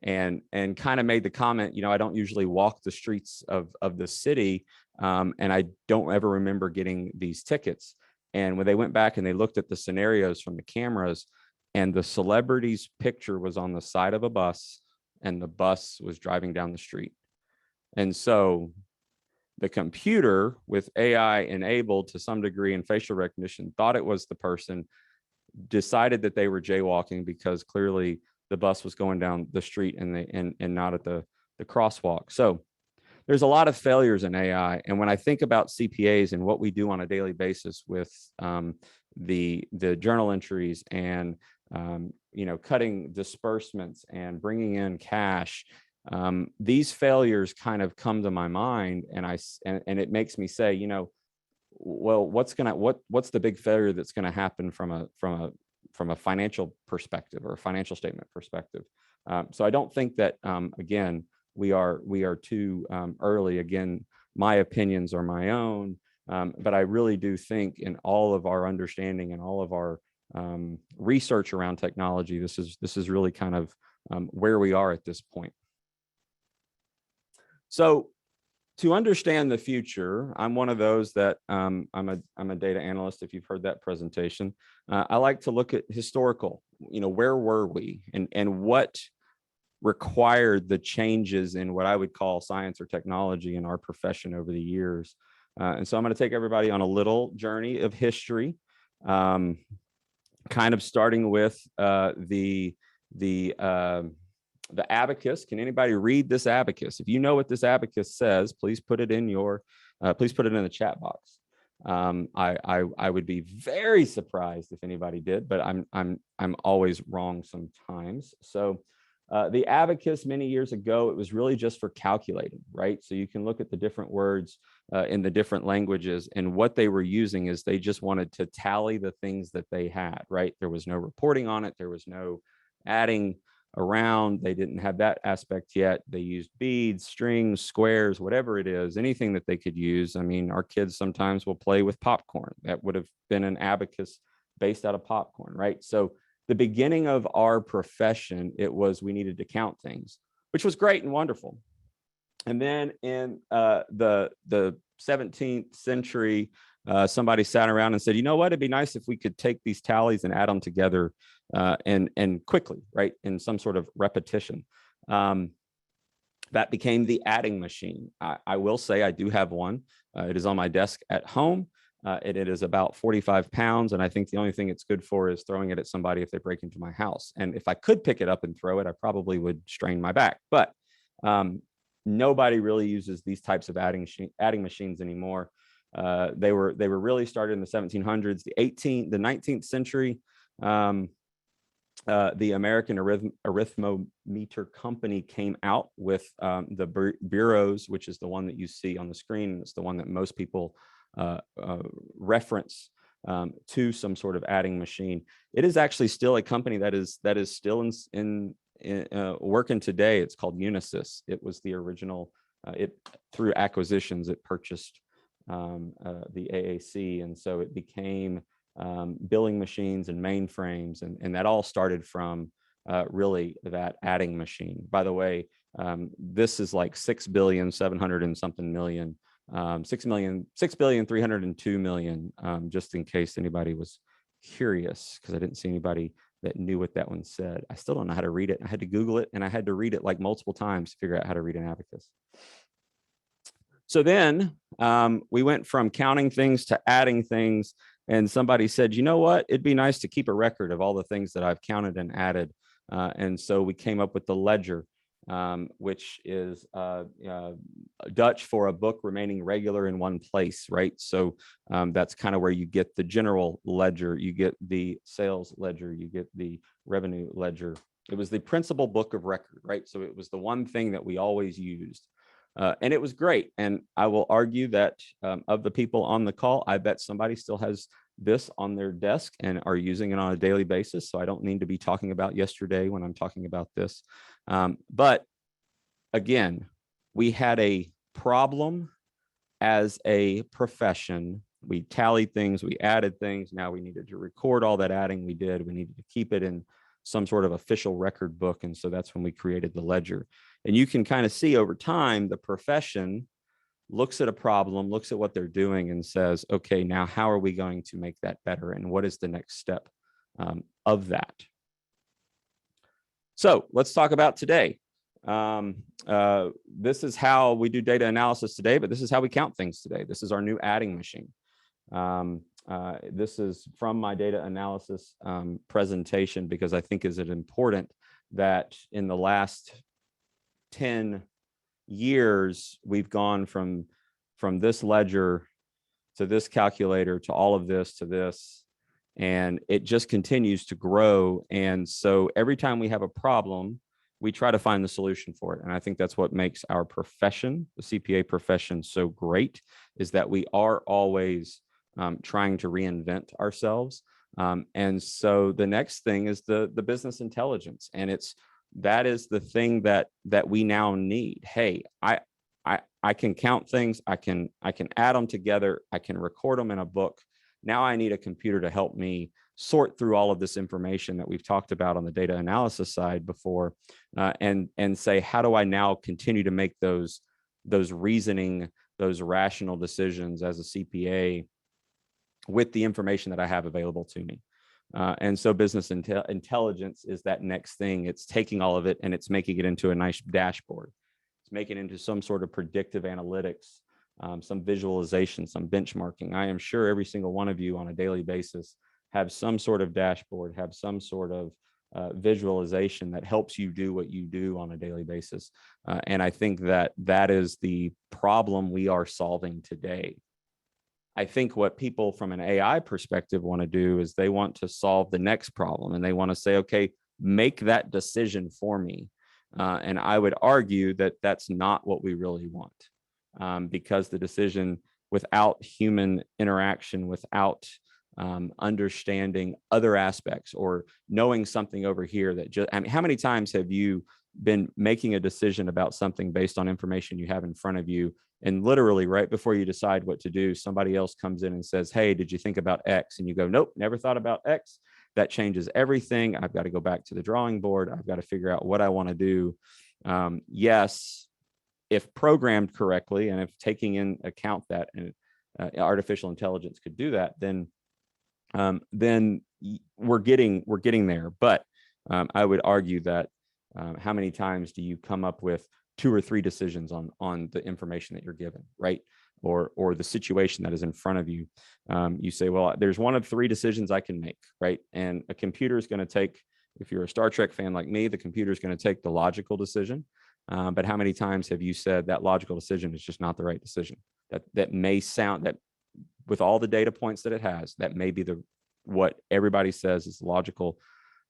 and kind of made the comment, I don't usually walk the streets of the city, and I don't ever remember getting these tickets. And when they went back and they looked at the scenarios from the cameras, and the celebrity's picture was on the side of a bus, and the bus was driving down the street. And so the computer, with AI enabled to some degree in facial recognition, thought it was the person, decided that they were jaywalking because clearly the bus was going down the street and not at the crosswalk. So there's a lot of failures in AI. And when I think about CPAs and what we do on a daily basis with the journal entries and cutting disbursements and bringing in cash, these failures kind of come to my mind, and it makes me say, well, what's the big failure that's going to happen from a financial perspective or a financial statement perspective? So I don't think that again we are too early. Again, my opinions are my own, but I really do think in all of our understanding and all of our research around technology, this is really kind of where we are at this point. So to understand the future, I'm one of those that I'm a data analyst. If you've heard that presentation, I like to look at historical, where were we and what required the changes in what I would call science or technology in our profession over the years. And so I'm going to take everybody on a little journey of history, kind of starting with the abacus. Can anybody read this abacus? If you know what this abacus says, please put it in the chat box. I would be very surprised if anybody did, but I'm always wrong sometimes. So the abacus, many years ago, it was really just for calculating, right? So you can look at the different words in the different languages, and what they were using is they just wanted to tally the things that they had, right? There was no reporting on it. There was no adding around. They didn't have that aspect yet. They used beads, strings, squares, whatever it is, anything that they could use. I mean, our kids sometimes will play with popcorn. That would have been an abacus based out of popcorn, right? So the beginning of our profession, we needed to count things, which was great and wonderful. And then in the 17th century, somebody sat around and said, you know what, it'd be nice if we could take these tallies and add them together and quickly, right, in some sort of repetition. That became the adding machine. I will say I do have one. It is on my desk at home. It is about 45 pounds. And I think the only thing it's good for is throwing it at somebody if they break into my house. And if I could pick it up and throw it, I probably would strain my back. But nobody really uses these types of adding machines anymore. They were really started in the 1700s, the 19th century. The American Arithmometer Company came out with the bureaus, which is the one that you see on the screen. It's the one that most people reference to some sort of adding machine. It is actually still a company that is still in working today. It's called Unisys. It was the original. It through acquisitions, it purchased the AAC, and so it became billing machines and mainframes, and that all started from really that adding machine. By the way, this is like 6,700 and something million, 6,302 million, just in case anybody was curious, because I didn't see anybody that knew what that one said. I still don't know how to read it. I had to Google it, and I had to read it like multiple times to figure out how to read an abacus. So then we went from counting things to adding things. And somebody said, you know what, it'd be nice to keep a record of all the things that I've counted and added. And so we came up with the ledger, which is Dutch for a book remaining regular in one place, right? So that's kind of where you get the general ledger, you get the sales ledger, you get the revenue ledger. It was the principal book of record, right? So it was the one thing that we always used. And it was great. And I will argue that of the people on the call, I bet somebody still has this on their desk and are using it on a daily basis. So I don't need to be talking about yesterday when I'm talking about this. But again, we had a problem as a profession. We tallied things, we added things. Now we needed to record all that adding we did. We needed to keep it in some sort of official record book. And so that's when we created the ledger. And you can kind of see over time, the profession looks at a problem, looks at what they're doing and says, okay, now how are we going to make that better? And what is the next step of that? So let's talk about today. This is how we do data analysis today, but this is how we count things today. This is our new adding machine. This is from my data analysis presentation, because I think is it important that in the last 10 years, we've gone from this ledger to this calculator to all of this to this, and it just continues to grow. And so every time we have a problem, we try to find the solution for it. And I think that's what makes our profession, the CPA profession, so great, is that we are always trying to reinvent ourselves. And so the next thing is the business intelligence, and that is the thing that we now need. Hey, I can count things, I can add them together, I can record them in a book. Now I need a computer to help me sort through all of this information that we've talked about on the data analysis side before, and say, how do I now continue to make those reasoning, those rational decisions as a CPA with the information that I have available to me? And so business intelligence is that next thing. It's taking all of it and it's making it into a nice dashboard. It's making it into some sort of predictive analytics, some visualization, some benchmarking. I am sure every single one of you on a daily basis have some sort of dashboard, have some sort of visualization that helps you do what you do on a daily basis. And I think that is the problem we are solving today. I think what people from an AI perspective want to do is they want to solve the next problem, and they want to say, okay, make that decision for me. And I would argue that that's not what we really want, because the decision without human interaction, without understanding other aspects or knowing something over here that just, I mean, how many times have you been making a decision about something based on information you have in front of you, and literally right before you decide what to do, somebody else comes in and says, hey, did you think about X? And you go, nope, never thought about X. That changes everything. I've got to go back to the drawing board. I've got to figure out what I want to do. Yes, if programmed correctly, and if taking in account that and artificial intelligence could do that, then we're getting there. But I would argue that how many times do you come up with 2 or 3 decisions on the information that you're given, right? Or the situation that is in front of you. You say, well, there's one of 3 decisions I can make, right? And a computer is going to take, if you're a Star Trek fan like me, the computer is going to take the logical decision. But how many times have you said that logical decision is just not the right decision? That may sound, that with all the data points that it has, that may be what everybody says is the logical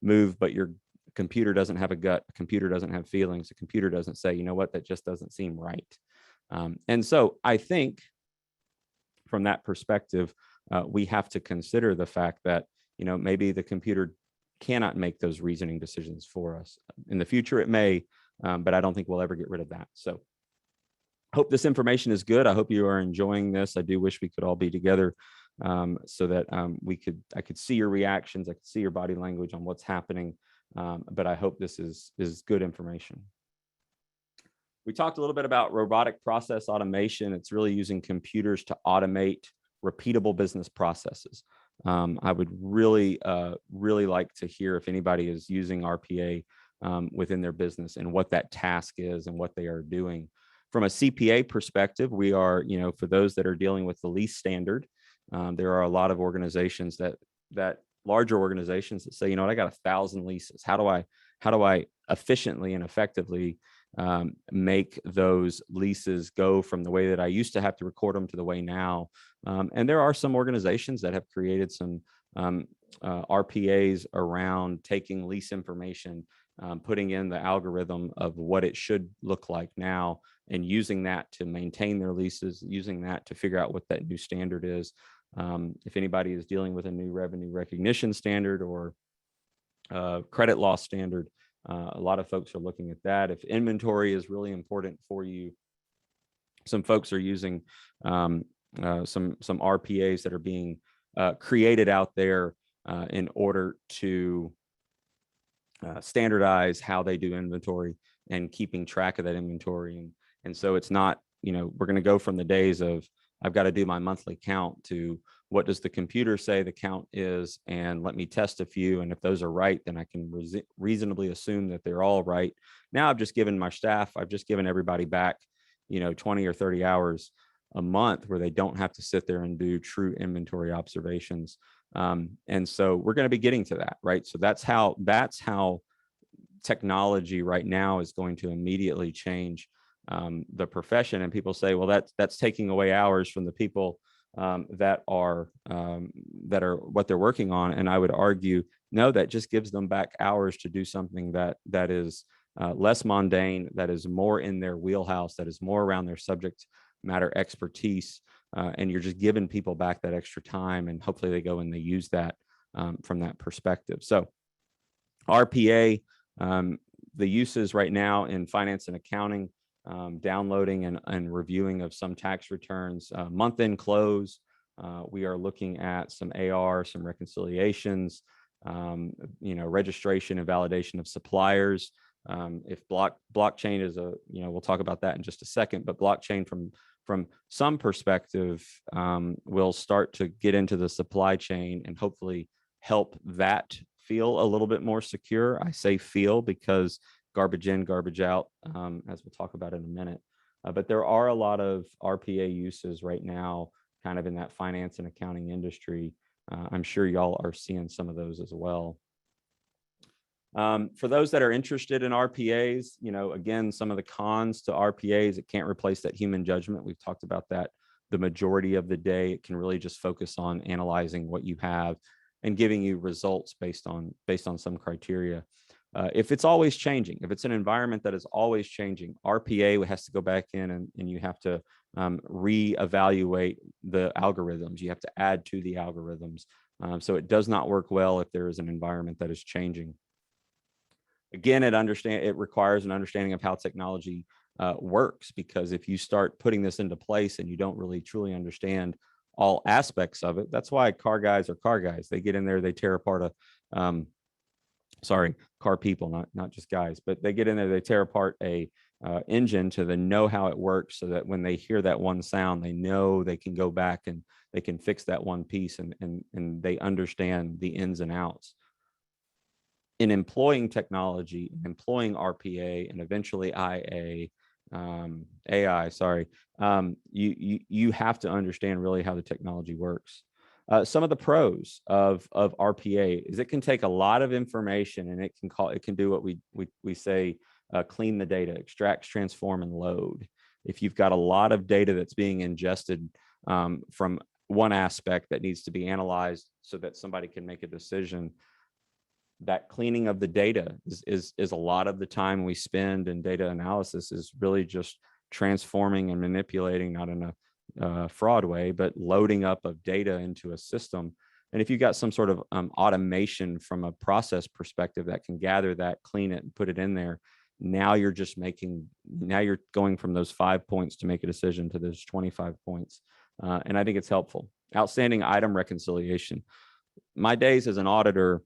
move, but your computer doesn't have a gut, a computer doesn't have feelings, a computer doesn't say, you know what, that just doesn't seem right. And so I think from that perspective, we have to consider the fact that, you know, maybe the computer cannot make those reasoning decisions for us. In the future, it may, but I don't think we'll ever get rid of that. So hope this information is good. I hope you are enjoying this. I do wish we could all be together so that I could see your reactions. I could see your body language on what's happening. But I hope this is good information. We talked a little bit about robotic process automation. It's really using computers to automate repeatable business processes. I would really like to hear if anybody is using RPA within their business and what that task is and what they are doing. From a CPA perspective, we are, you know, for those that are dealing with the lease standard, there are a lot of organizations that larger organizations that say, you know what, I got 1,000 leases. How do I efficiently and effectively make those leases go from the way that I used to have to record them to the way now? And there are some organizations that have created some RPAs around taking lease information, putting in the algorithm of what it should look like now, and using that to maintain their leases, using that to figure out what that new standard is. If anybody is dealing with a new revenue recognition standard or credit loss standard, a lot of folks are looking at that. If inventory is really important for you, some folks are using some RPAs that are being created out there in order to standardize how they do inventory and keeping track of that inventory. And so it's not, you know, we're going to go from the days of I've got to do my monthly count to what does the computer say the count is, and let me test a few. And if those are right, then I can reasonably assume that they're all right. Now I've just given my staff, I've just given everybody back, you know, 20 or 30 hours a month where they don't have to sit there and do true inventory observations. And so we're going to be getting to that, right? So that's how technology right now is going to immediately change the profession. And people say, well, that's taking away hours from the people that are what they're working on. And I would argue, no, that just gives them back hours to do something that is less mundane, that is more in their wheelhouse, that is more around their subject matter expertise. And you're just giving people back that extra time, and hopefully they go and they use that from that perspective. So RPA, the uses right now in finance and accounting, downloading and reviewing of some tax returns, month-end close. We are looking at some AR, some reconciliations, you know, registration and validation of suppliers. If blockchain is we'll talk about that in just a second, but blockchain from some perspective will start to get into the supply chain and hopefully help that feel a little bit more secure. I say feel because garbage in, garbage out, as we'll talk about in a minute. But there are a lot of RPA uses right now, kind of in that finance and accounting industry. I'm sure y'all are seeing some of those as well. For those that are interested in RPAs, you know, again, some of the cons to RPAs, it can't replace that human judgment. We've talked about that the majority of the day. It can really just focus on analyzing what you have and giving you results based on some criteria. If it's always changing, if it's an environment that is always changing, RPA has to go back in and you have to reevaluate the algorithms. You have to add to the algorithms. So it does not work well if there is an environment that is changing. Again, it requires an understanding of how technology works, because if you start putting this into place and you don't really truly understand all aspects of it, that's why car guys are car guys. They get in there, they tear apart car people, not just guys, but they get in there, they tear apart a engine to then know how it works, so that when they hear that one sound, they know they can go back and they can fix that one piece, and they understand the ins and outs. In employing technology, employing RPA, and eventually AI, you have to understand really how the technology works. Some of the pros of RPA is it can take a lot of information, and it can do what we say, clean the data, extract, transform, and load. If you've got a lot of data that's being ingested from one aspect that needs to be analyzed so that somebody can make a decision. That cleaning of the data is a lot of the time we spend in data analysis is really just transforming and manipulating, not in a fraud way, but loading up of data into a system. And if you got some sort of automation from a process perspective that can gather that, clean it, and put it in there, now you're going from those 5 points to make a decision to those 25 points. And I think it's helpful. Outstanding item reconciliation. My days as an auditor,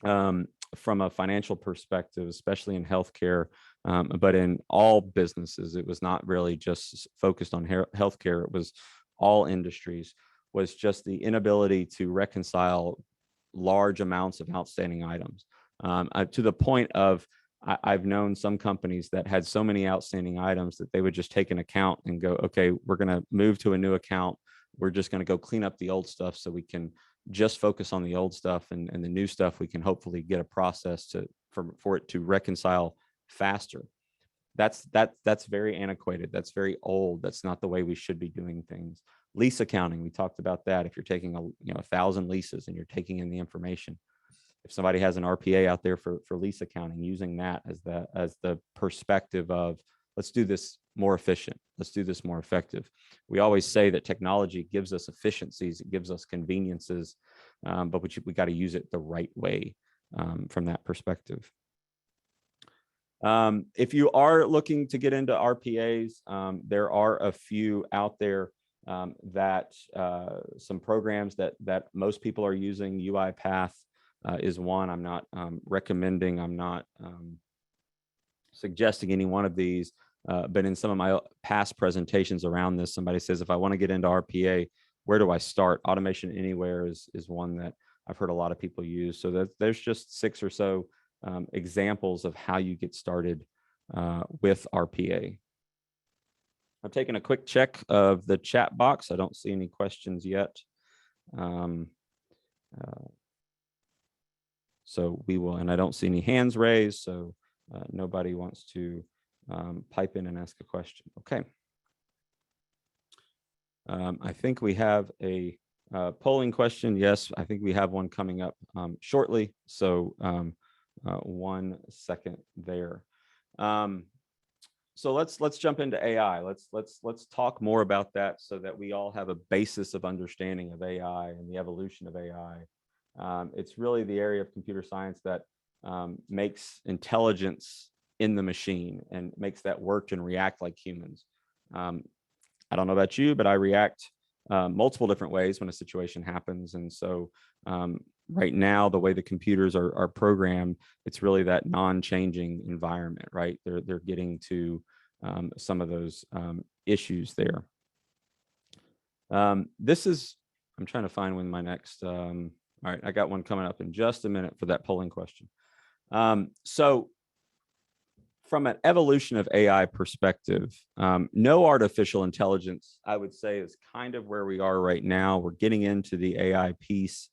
from a financial perspective, especially in healthcare, but in all businesses, it was not really just focused on healthcare. It was all industries, was just the inability to reconcile large amounts of outstanding items, to the point of I've known some companies that had so many outstanding items that they would just take an account and go, okay, we're going to move to a new account. We're just going to go clean up the old stuff so we can just focus on the old stuff, and the new stuff we can hopefully get a process for it to reconcile faster. That's very antiquated. That's very old. That's not the way we should be doing things. Lease accounting, we talked about that. If you're taking 1,000 leases and you're taking in the information, if somebody has an RPA out there for lease accounting, using that as the perspective of, let's do this more efficient. Let's do this more effective. We always say that technology gives us efficiencies, it gives us conveniences, but we got to use it the right way from that perspective. If you are looking to get into RPAs, there are a few out there that some programs that most people are using. UiPath is one. I'm not recommending, I'm not suggesting any one of these, but in some of my past presentations around this, somebody says, if I want to get into RPA, where do I start? Automation Anywhere is one that I've heard a lot of people use. So there's just 6 or so examples of how you get started with RPA. I've taken a quick check of the chat box. I don't see any questions yet. So we will, and I don't see any hands raised, so nobody wants to pipe in and ask a question. Okay. I think we have a polling question. Yes, I think we have one coming up shortly. So 1 second there. So let's jump into AI. Let's talk more about that so that we all have a basis of understanding of AI and the evolution of AI. It's really the area of computer science that makes intelligence in the machine and makes that work and react like humans. I don't know about you, but I react multiple different ways when a situation happens. And so right now, the way the computers are programmed, it's really that non-changing environment, right? They're getting to some of those issues there. I'm trying to find when my next, all right, I got one coming up in just a minute for that polling question. So from an evolution of AI perspective, no artificial intelligence, I would say, is kind of where we are right now. We're getting into the AI piece,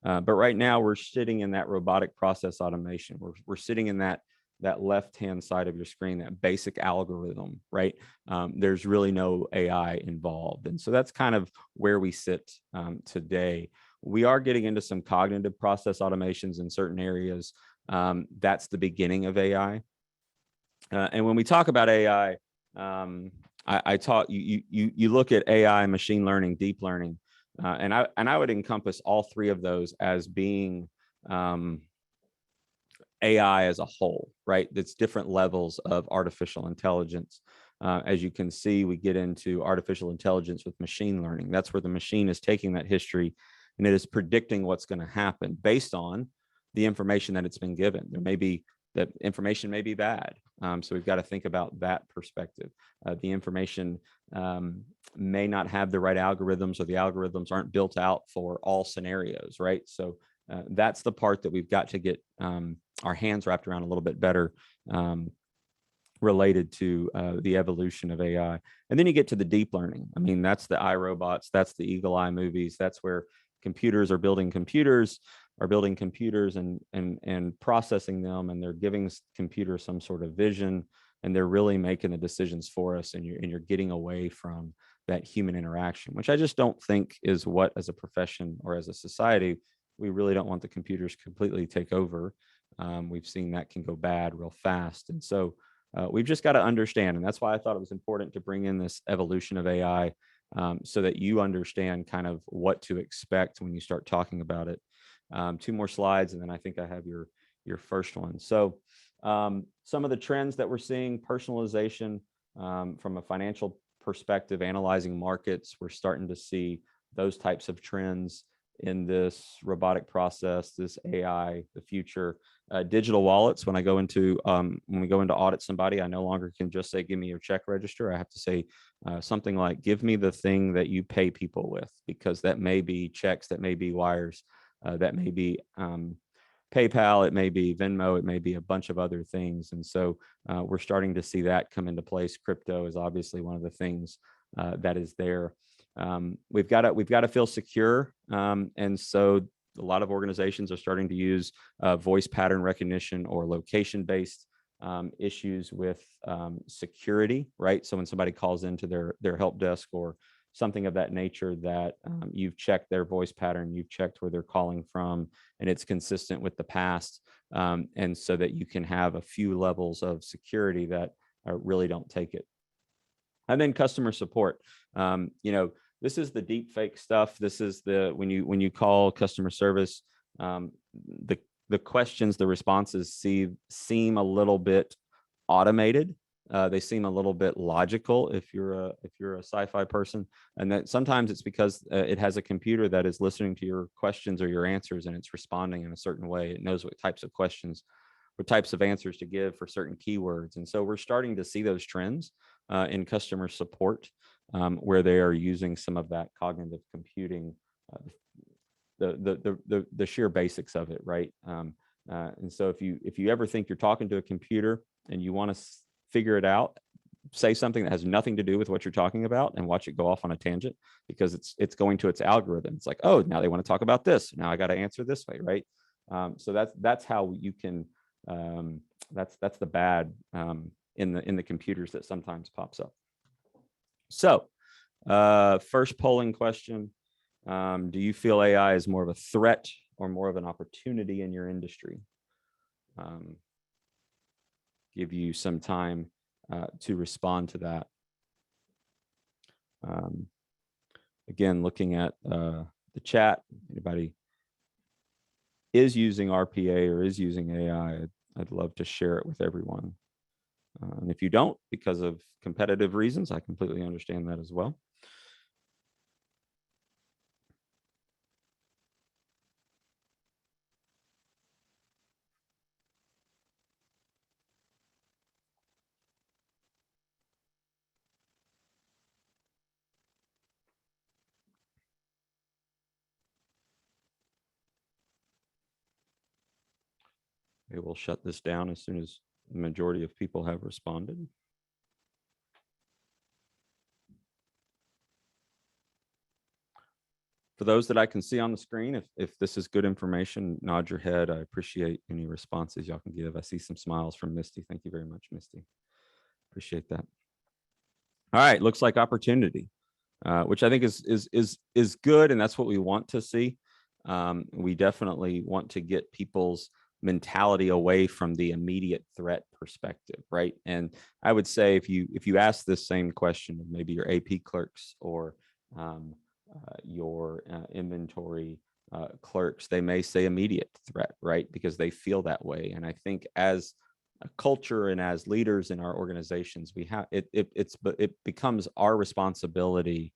but right now we're sitting in that robotic process automation. We're sitting in that left-hand side of your screen, that basic algorithm, right? There's really no AI involved. And so that's kind of where we sit today. We are getting into some cognitive process automations in certain areas. That's the beginning of AI. And when we talk about AI, I taught you look at AI, machine learning, deep learning, and I would encompass all 3 of those as being AI as a whole, right? That's different levels of artificial intelligence. As you can see, we get into artificial intelligence with machine learning. That's where the machine is taking that history and it is predicting what's going to happen based on the information that it's been given. That information may be bad. So we've got to think about that perspective. The information may not have the right algorithms, or the algorithms aren't built out for all scenarios, right? So that's the part that we've got to get our hands wrapped around a little bit better, related to the evolution of AI. And then you get to the deep learning. I mean, that's the iRobots, that's the Eagle Eye movies, that's where computers are building computers and processing them, and they're giving computers some sort of vision, and they're really making the decisions for us, and you're getting away from that human interaction, which I just don't think is what, as a profession or as a society, we really don't want the computers completely take over. We've seen that can go bad real fast. And so we've just got to understand. And that's why I thought it was important to bring in this evolution of AI, so that you understand kind of what to expect when you start talking about it. 2 more slides, and then I think I have your first one. So some of the trends that we're seeing: personalization, from a financial perspective, analyzing markets. We're starting to see those types of trends in this robotic process, this AI, the future. Digital wallets. When we go into audit somebody, I no longer can just say, give me your check register. I have to say something like, give me the thing that you pay people with, because that may be checks, that may be wires, that may be PayPal, it may be Venmo, it may be a bunch of other things. And so we're starting to see that come into place. Crypto is obviously one of the things that is there. We've got to feel secure. And so a lot of organizations are starting to use voice pattern recognition or location-based issues with security, right? So when somebody calls into their help desk or something of that nature, that you've checked their voice pattern, you've checked where they're calling from, and it's consistent with the past. And so that you can have a few levels of security that really don't take it. And then customer support. This is the deep fake stuff. This is when you call customer service, the questions, the responses seem a little bit automated. They seem a little bit logical if you're a sci-fi person, and that sometimes it's because it has a computer that is listening to your questions or your answers, and it's responding in a certain way. It knows what types of questions, what types of answers to give for certain keywords. And so we're starting to see those trends in customer support, where they are using some of that cognitive computing, the sheer basics of it, right? And so if you ever think you're talking to a computer and you want to figure it out, say something that has nothing to do with what you're talking about and watch it go off on a tangent, because it's going to its algorithm. It's like, oh, now they want to talk about this. Now I got to answer this way, right? So that's how you can. That's the bad in the computers that sometimes pops up. So first polling question: do you feel AI is more of a threat or more of an opportunity in your industry? Give you some time to respond to that. Again, looking at the chat, anybody is using RPA or is using AI, I'd love to share it with everyone. And if you don't, because of competitive reasons, I completely understand that as well. Okay, we'll shut this down as soon as the majority of people have responded. For those that I can see on the screen, if this is good information, nod your head. I appreciate any responses y'all can give. I see some smiles from Misty. Thank you very much, Misty. Appreciate that. All right, looks like opportunity, which I think is good, and that's what we want to see. We definitely want to get people's mentality away from the immediate threat perspective, right? And I would say if you ask this same question of maybe your AP clerks or your inventory clerks, they may say immediate threat, right? Because they feel that way. And I think as a culture and as leaders in our organizations, we have it becomes our responsibility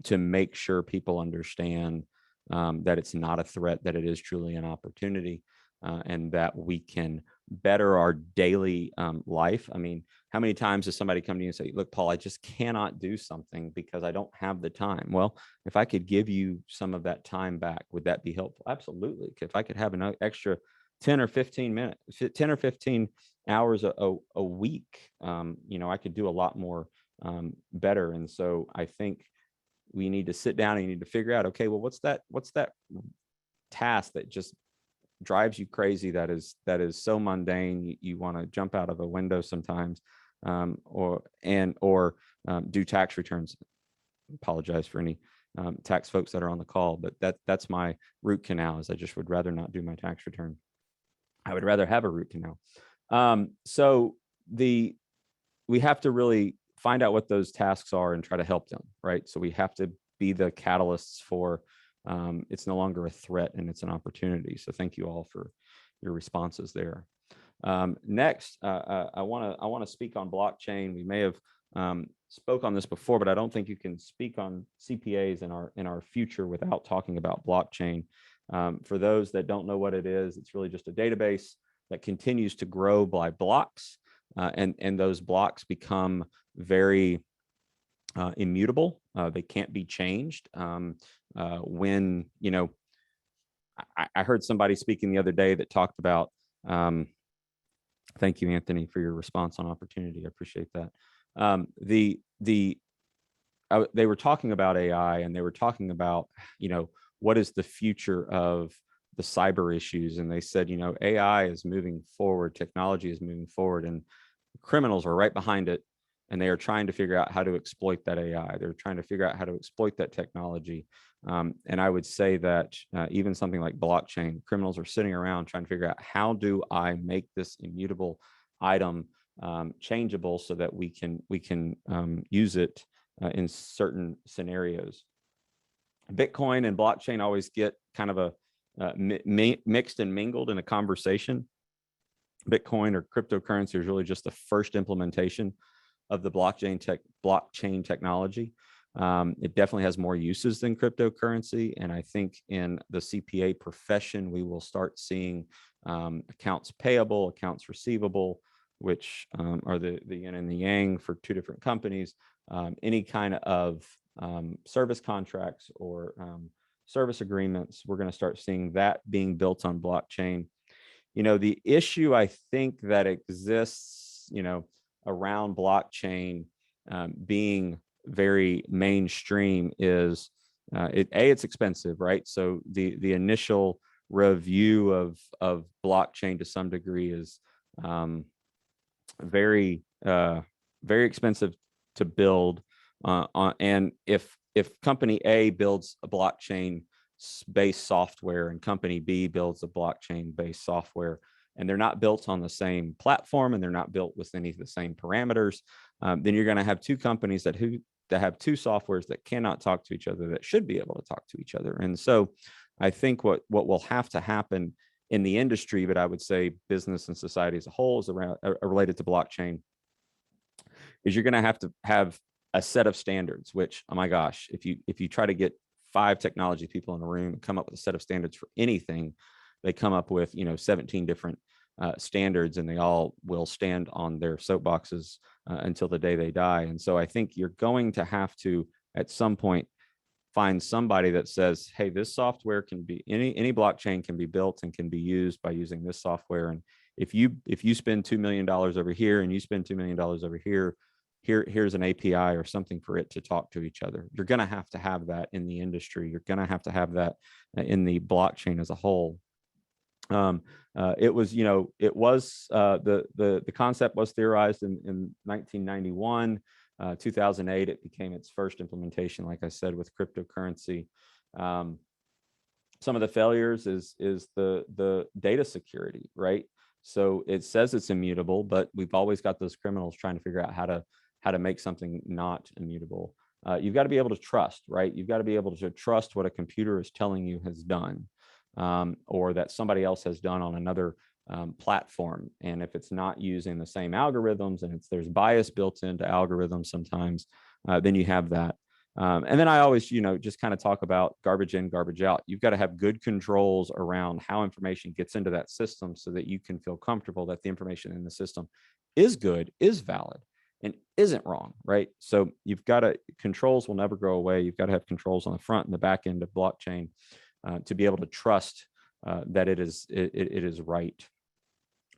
to make sure people understand that it's not a threat, that it is truly an opportunity, and that we can better our daily life. I mean, how many times does somebody come to you and say, look, Paul, I just cannot do something because I don't have the time? Well, if I could give you some of that time back, would that be helpful? Absolutely. If I could have an extra 10 or 15 minutes, 10 or 15 hours a week, I could do a lot more better. And so I think we need to sit down and you need to figure out, okay, well, what's that task that just drives you crazy, that is so mundane you want to jump out of a window sometimes, or do tax returns. apologize for any tax folks that are on the call, but that's my root canal, is I just would rather not do my tax return. I would rather have a root canal. So we have to really find out what those tasks are and try to help them, right? So we have to be the catalysts for it's no longer a threat and it's an opportunity. So thank you all for your responses there. Next, I want to speak on blockchain. We may have spoke on this before, but I don't think you can speak on CPAs in our future without talking about blockchain. For those that don't know what it is, it's really just a database that continues to grow by blocks, and those blocks become very immutable. They can't be changed. When, you know, I heard somebody speaking the other day that talked about, thank you, Anthony, for your response on opportunity. I appreciate that. They were talking about AI, and they were talking about, you know, what is the future of the cyber issues? And they said, you know, AI is moving forward, technology is moving forward, and criminals are right behind it. And they are trying to figure out how to exploit that AI. They're trying to figure out how to exploit that technology. And I would say that even something like blockchain, criminals are sitting around trying to figure out, how do I make this immutable item changeable so that we can use it in certain scenarios. Bitcoin and blockchain always get kind of a mixed and mingled in a conversation. Bitcoin or cryptocurrency is really just the first implementation of the blockchain technology. It definitely has more uses than cryptocurrency. And I think in the CPA profession, we will start seeing accounts payable, accounts receivable, which are the yin and the yang for two different companies, any kind of service contracts or service agreements. We're going to start seeing that being built on blockchain. You know, the issue I think that exists, you know, around blockchain being very mainstream is it's expensive, right? So the initial review of blockchain to some degree is very expensive to build. And if company A builds a blockchain based software and company B builds a blockchain based software, and they're not built on the same platform and they're not built with any of the same parameters, then you're going to have two companies that have two softwares that cannot talk to each other, that should be able to talk to each other. And so I think what will have to happen in the industry, but I would say business and society as a whole is related to blockchain, is you're going to have a set of standards, which, oh my gosh, if you try to get 5 technology people in a room and come up with a set of standards for anything, they come up with, you know, 17 different standards, and they all will stand on their soapboxes until the day they die. And so I think you're going to have to, at some point, find somebody that says, hey, this software can be, any blockchain can be built and can be used by using this software. And if you spend $2 million over here and you spend $2 million over here, here's an API or something for it to talk to each other. You're going to have that in the industry. You're going to have that in the blockchain as a whole. It was, you know, it was the concept was theorized in 1991. 2008, it became its first implementation, like I said, with cryptocurrency. Some of the failures is the data security, right? So it says it's immutable, but we've always got those criminals trying to figure out how to make something not immutable. You've got to be able to trust, right? You've got to be able to trust what a computer is telling you has done, or that somebody else has done on another platform. And if it's not using the same algorithms and there's bias built into algorithms sometimes, then you have that. And then I always, you know, just kind of talk about garbage in, garbage out. You've got to have good controls around how information gets into that system so that you can feel comfortable that the information in the system is good, is valid, and isn't wrong, right? So you've got to, controls will never go away. You've got to have controls on the front and the back end of blockchain to be able to trust that it is right.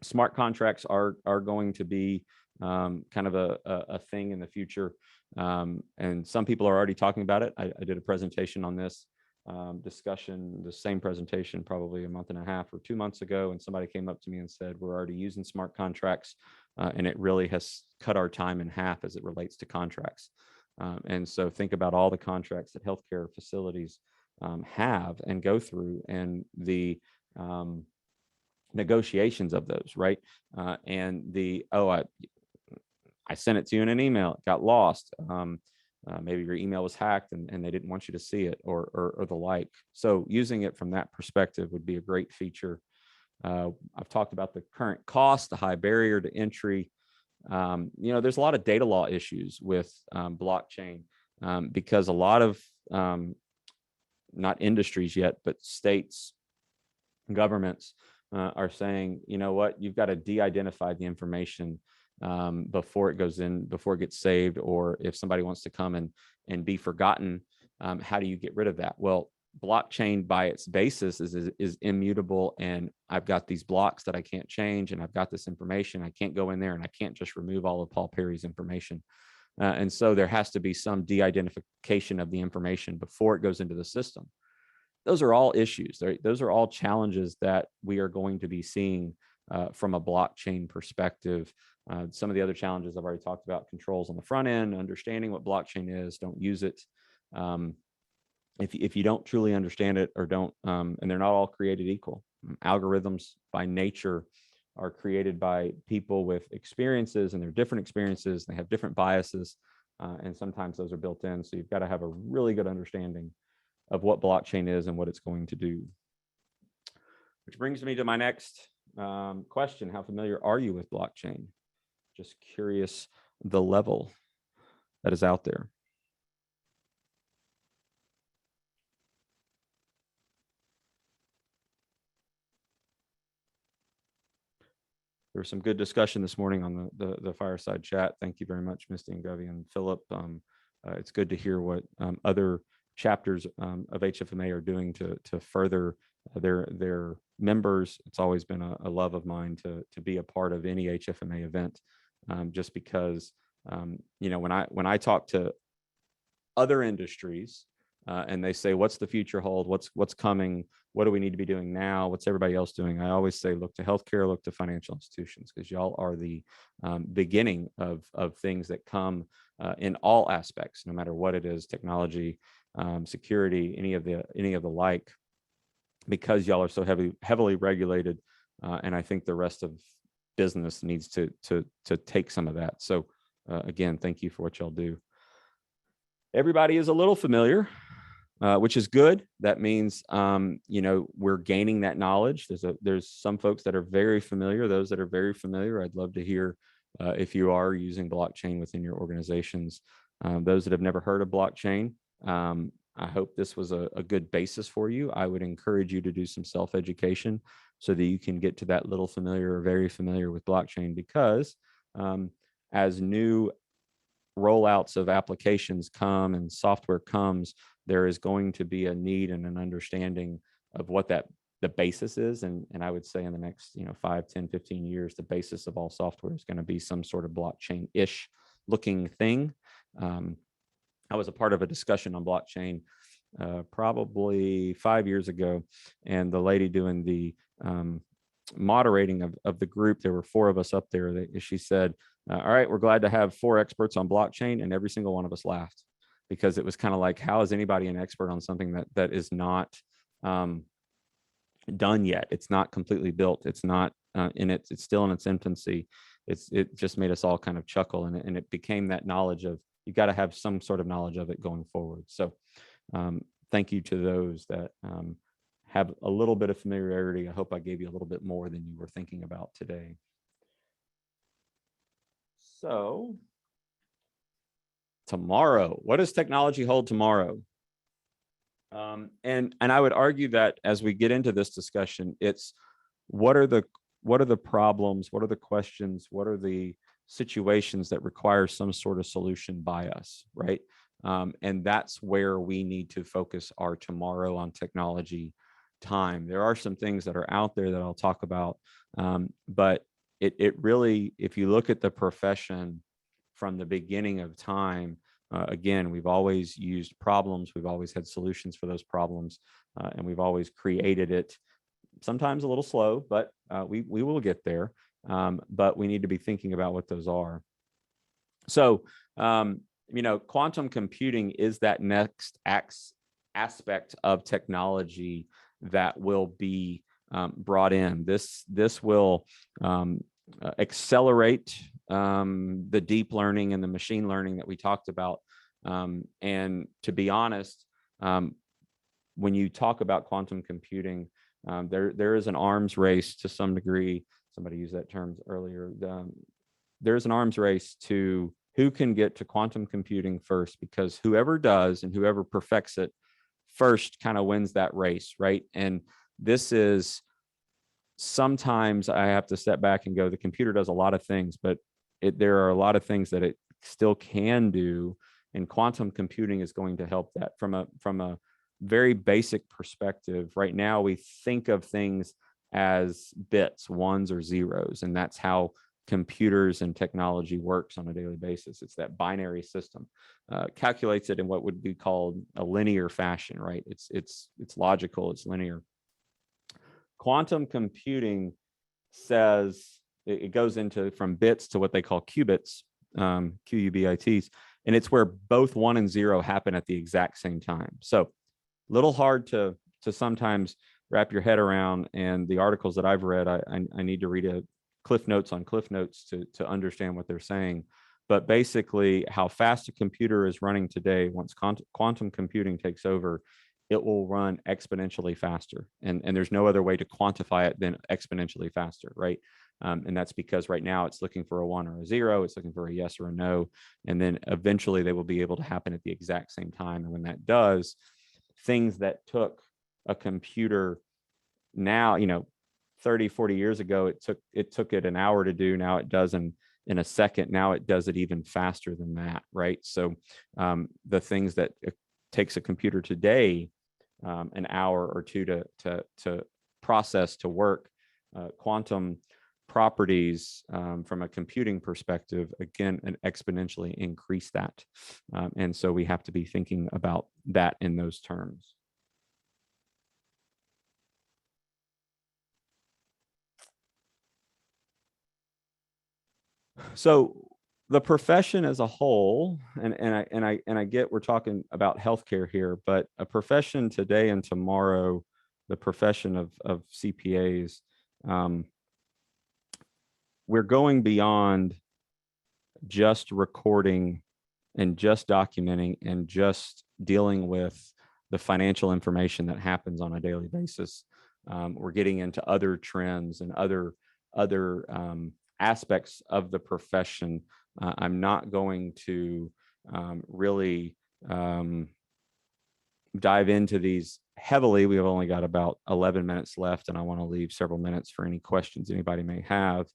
Smart contracts are going to be kind of a thing in the future. And some people are already talking about it. I did a presentation on this discussion, the same presentation, probably a month and a half or 2 months ago. And somebody came up to me and said, we're already using smart contracts. And it really has cut our time in half as it relates to contracts. And so think about all the contracts that healthcare facilities have and go through, and the negotiations of those, right? And the, oh, I sent it to you in an email, it got lost. Maybe your email was hacked and they didn't want you to see it, or the like. So using it from that perspective would be a great feature. I've talked about the current cost, the high barrier to entry. There's a lot of data law issues with blockchain because a lot of not industries yet, but states, governments are saying, you know what, you've got to de-identify the information before it goes in, before it gets saved, or if somebody wants to come and be forgotten, how do you get rid of that? Well, blockchain by its basis is immutable, and I've got these blocks that I can't change, and I've got this information. I can't go in there and I can't just remove all of Paul Perry's information. And so there has to be some de-identification of the information before it goes into the system. Those are all issues. Those are all challenges that we are going to be seeing from a blockchain perspective. Some of the other challenges I've already talked about: controls on the front end, understanding what blockchain is, don't use it. If you don't truly understand it, or don't, and they're not all created equal. Algorithms by nature are created by people with experiences, and they're different experiences. They have different biases, and sometimes those are built in. So you've got to have a really good understanding of what blockchain is and what it's going to do. Which brings me to my next question. How familiar are you with blockchain? Just curious the level that is out there. There was some good discussion this morning on the Fireside chat. Thank you very much, Misty and Govey and Philip. It's good to hear what other chapters of HFMA are doing to further their members. It's always been a love of mine to be a part of any HFMA event, just because when I talk to other industries and they say, what's the future hold? What's coming? What do we need to be doing now? What's everybody else doing? I always say, look to healthcare, look to financial institutions, because y'all are the beginning of things that come in all aspects, no matter what it is: technology, security, any of the like, because y'all are so heavily regulated. And I think the rest of business needs to take some of that. So again, thank you for what y'all do. Everybody is a little familiar, which is good. That means, we're gaining that knowledge. There's some folks that are very familiar. Those that are very familiar, I'd love to hear if you are using blockchain within your organizations. Those that have never heard of blockchain, I hope this was a good basis for you. I would encourage you to do some self-education so that you can get to that little familiar or very familiar with blockchain, because as new rollouts of applications come and software comes, there is going to be a need and an understanding of what the basis is. And I would say in the next 5, 10, 15 years, the basis of all software is going to be some sort of blockchain-ish looking thing. I was a part of a discussion on blockchain probably 5 years ago, and the lady doing the moderating of the group, there were 4 of us up there. She said, all right, we're glad to have 4 experts on blockchain, and every single one of us laughed, because it was kind of like, how is anybody an expert on something that is not done yet? It's not completely built. It's not it's still in its infancy. It just made us all kind of chuckle, and it became that knowledge of, you got to have some sort of knowledge of it going forward. So thank you to those that have a little bit of familiarity. I hope I gave you a little bit more than you were thinking about today. So tomorrow, what does technology hold tomorrow? And I would argue that as we get into this discussion, it's what are the problems, what are the questions, what are the situations that require some sort of solution by us, right? And that's where we need to focus our tomorrow on technology time. There are some things that are out there that I'll talk about, but it really, if you look at the profession from the beginning of time, again, we've always used problems, we've always had solutions for those problems, and we've always created it, sometimes a little slow, but we will get there. But we need to be thinking about what those are. So, quantum computing is that next aspect of technology that will be brought in. This will accelerate the deep learning and the machine learning that we talked about. And to be honest, when you talk about quantum computing, there is an arms race to some degree. Somebody used that term earlier. There's an arms race to who can get to quantum computing first, because whoever does and whoever perfects it first kind of wins that race, right? And this is, sometimes I have to step back and go, the computer does a lot of things, but there are a lot of things that it still can do, and quantum computing is going to help that from a very basic perspective. Right now, we think of things as bits, ones or zeros, and that's how computers and technology works on a daily basis. It's that binary system, calculates it in what would be called a linear fashion, right? It's logical, it's linear. Quantum computing says it goes into from bits to what they call qubits, qubits, and it's where both 1 and 0 happen at the exact same time. So little hard to sometimes wrap your head around, and the articles that I've read, I need to read a cliff notes on cliff notes to understand what they're saying. But basically, how fast a computer is running today, once quantum computing takes over, it will run exponentially faster. And there's no other way to quantify it than exponentially faster, right? And that's because right now it's looking for a 1 or a 0, it's looking for a yes or a no, and then eventually they will be able to happen at the exact same time. And when that does, things that took a computer now, 30, 40 years ago, it took it an hour to do. Now it does in a second. Now it does it even faster than that, right? So the things that it takes a computer today an hour or two to process, to work, quantum properties from a computing perspective, again, and exponentially increase that. And so we have to be thinking about that in those terms. So the profession as a whole, and I get we're talking about healthcare here, but a profession today and tomorrow, the profession of CPAs, we're going beyond just recording and just documenting and just dealing with the financial information that happens on a daily basis. We're getting into other trends and other aspects of the profession. I'm not going to really dive into these heavily. We've only got about 11 minutes left, and I want to leave several minutes for any questions anybody may have.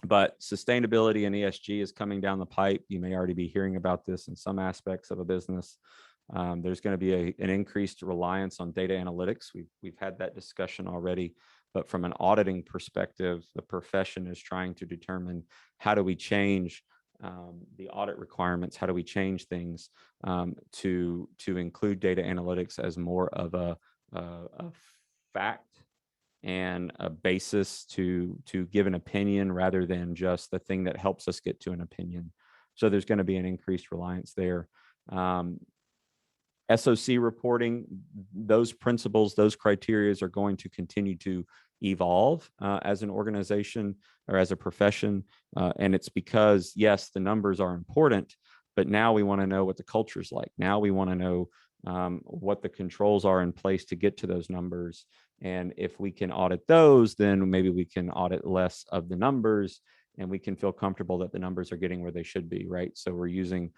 But sustainability and ESG is coming down the pipe. You may already be hearing about this in some aspects of a business. There's going to be an increased reliance on data analytics. We've had that discussion already. But from an auditing perspective, the profession is trying to determine, how do we change the audit requirements? How do we change things to include data analytics as more of a fact and a basis to give an opinion rather than just the thing that helps us get to an opinion. So there's going to be an increased reliance there. SOC reporting, those principles, those criteria are going to continue to evolve as an organization or as a profession. And it's because, yes, the numbers are important, but now we want to know what the culture is like. Now we want to know what the controls are in place to get to those numbers. And if we can audit those, then maybe we can audit less of the numbers, and we can feel comfortable that the numbers are getting where they should be, right? So we're using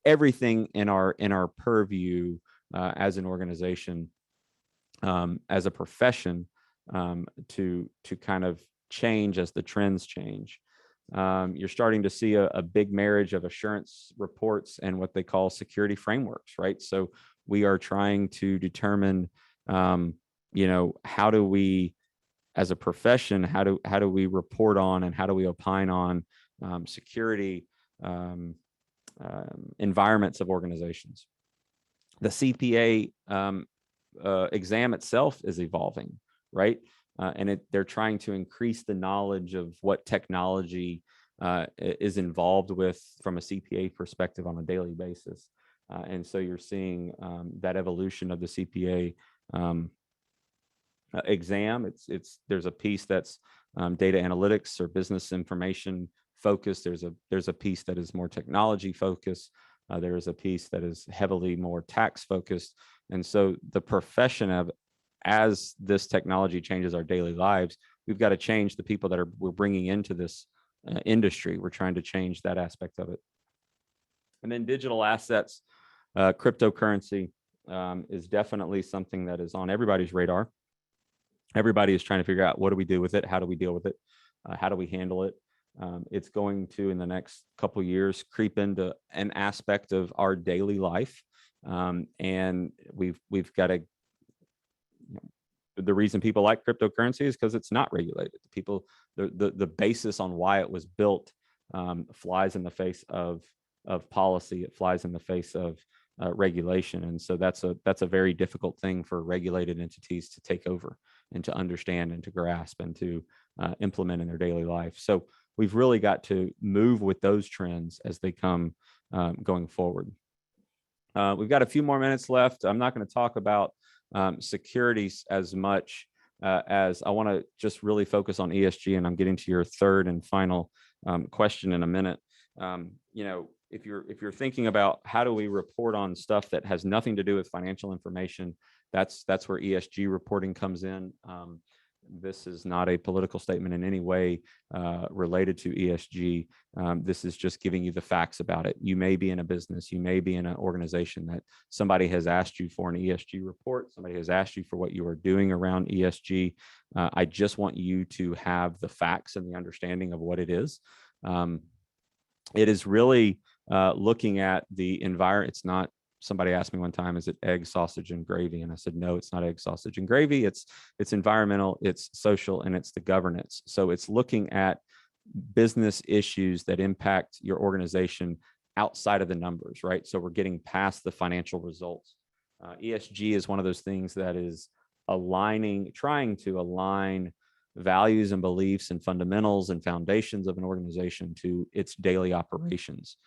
everything in our purview as an organization, as a profession, to kind of change as the trends change. You're starting to see a big marriage of assurance reports and what they call security frameworks, right? So we are trying to determine, how do we, as a profession, how do we report on and how do we opine on security environments of organizations. The CPA exam itself is evolving, right? And they're trying to increase the knowledge of what technology is involved with from a CPA perspective on a daily basis. And so you're seeing that evolution of the CPA exam. There's a piece that's data analytics or business information focused. There's a piece that is more technology focused. There is a piece that is heavily more tax focused. And so the profession of, as this technology changes our daily lives, we've got to change the people that we're bringing into this industry. We're trying to change that aspect of it. And then digital assets, cryptocurrency is definitely something that is on everybody's radar. Everybody is trying to figure out, what do we do with it? How do we deal with it? How do we handle it? It's going to, in the next couple of years, creep into an aspect of our daily life. And we've got to, the reason people like cryptocurrency is because it's not regulated. The basis on why it was built flies in the face of policy. It flies in the face of regulation. And so that's a very difficult thing for regulated entities to take over and to understand and to grasp and to implement in their daily life. So we've really got to move with those trends as they come going forward. We've got a few more minutes left. I'm not going to talk about securities as much as I want to just really focus on ESG, and I'm getting to your third and final question in a minute. If you're thinking about how do we report on stuff that has nothing to do with financial information, that's where ESG reporting comes in. This is not a political statement in any way related to ESG. This is just giving you the facts about it. You may be in a business, you may be in an organization that somebody has asked you for an ESG report. Somebody has asked you for what you are doing around ESG. I just want you to have the facts and the understanding of what it is. It is really looking at the environment. It's not, somebody asked me one time, is it egg, sausage, and gravy? And I said, no, it's not egg, sausage, and gravy. It's environmental, it's social, and it's the governance. So it's looking at business issues that impact your organization outside of the numbers, right? So we're getting past the financial results. ESG is one of those things that is trying to align values and beliefs and fundamentals and foundations of an organization to its daily operations.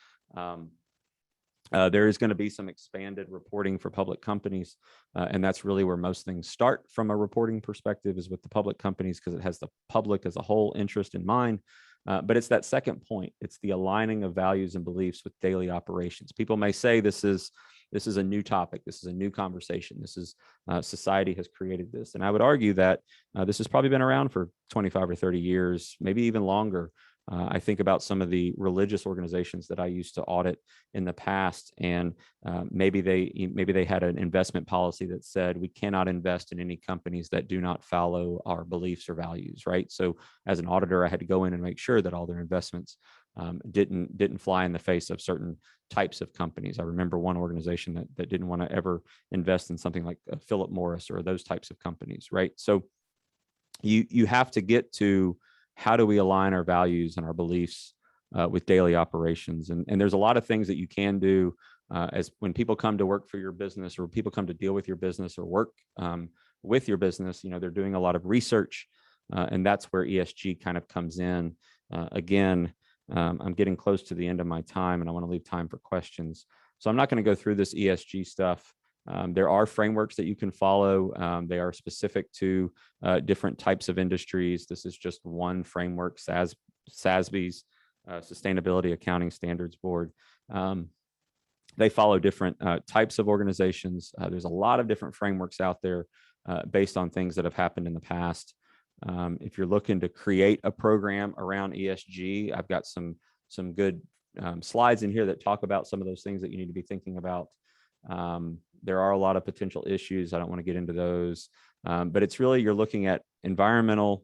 There is going to be some expanded reporting for public companies, and that's really where most things start from a reporting perspective, is with the public companies, because it has the public as a whole interest in mind. But it's that second point. It's the aligning of values and beliefs with daily operations. People may say this is a new topic. This is a new conversation. This is society has created this. And I would argue that this has probably been around for 25 or 30 years, maybe even longer. I think about some of the religious organizations that I used to audit in the past, and maybe they had an investment policy that said we cannot invest in any companies that do not follow our beliefs or values, right? So as an auditor, I had to go in and make sure that all their investments didn't fly in the face of certain types of companies. I remember one organization that didn't want to ever invest in something like Philip Morris or those types of companies, right? So you have to get to, how do we align our values and our beliefs with daily operations? And there's a lot of things that you can do as when people come to work for your business, or people come to deal with your business or work with your business. They're doing a lot of research, and that's where ESG kind of comes in. Again, I'm getting close to the end of my time, and I want to leave time for questions. So I'm not going to go through this ESG stuff. There are frameworks that you can follow. They are specific to different types of industries. This is just one framework, SASB's Sustainability Accounting Standards Board. They follow different types of organizations. There's a lot of different frameworks out there based on things that have happened in the past. If you're looking to create a program around ESG, I've got some good slides in here that talk about some of those things that you need to be thinking about. There are a lot of potential issues. I don't want to get into those, but it's really, you're looking at environmental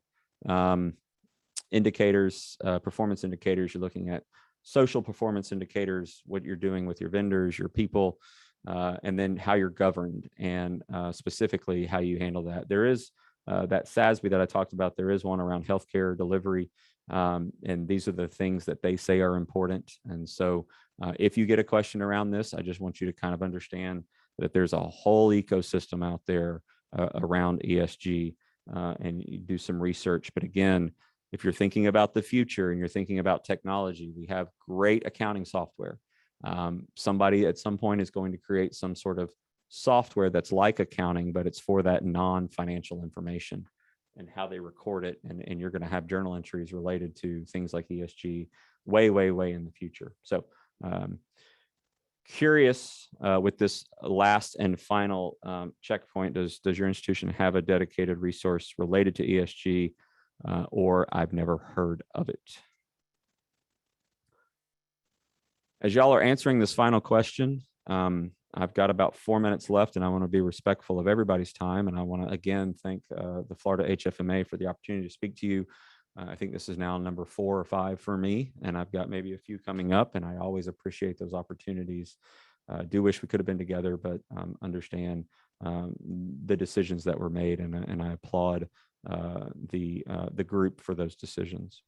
indicators, performance indicators. You're looking at social performance indicators, what you're doing with your vendors, your people, and then how you're governed, and specifically how you handle that. There is that SASB that I talked about. There is one around healthcare delivery, and these are the things that they say are important. And so if you get a question around this, I just want you to kind of understand that there's a whole ecosystem out there around ESG, and you do some research. But again, if you're thinking about the future and you're thinking about technology, we have great accounting software. Somebody at some point is going to create some sort of software that's like accounting, but it's for that non-financial information and how they record it. And you're going to have journal entries related to things like ESG way in the future. So curious with this last and final checkpoint, does your institution have a dedicated resource related to ESG, or I've never heard of it? As y'all are answering this final question, I've got about 4 minutes left, and I want to be respectful of everybody's time. And I want to again thank the Florida HFMA for the opportunity to speak to you. I think this is now number 4 or 5 for me, and I've got maybe a few coming up, and I always appreciate those opportunities. Do wish we could have been together, but understand the decisions that were made, and I applaud the group for those decisions.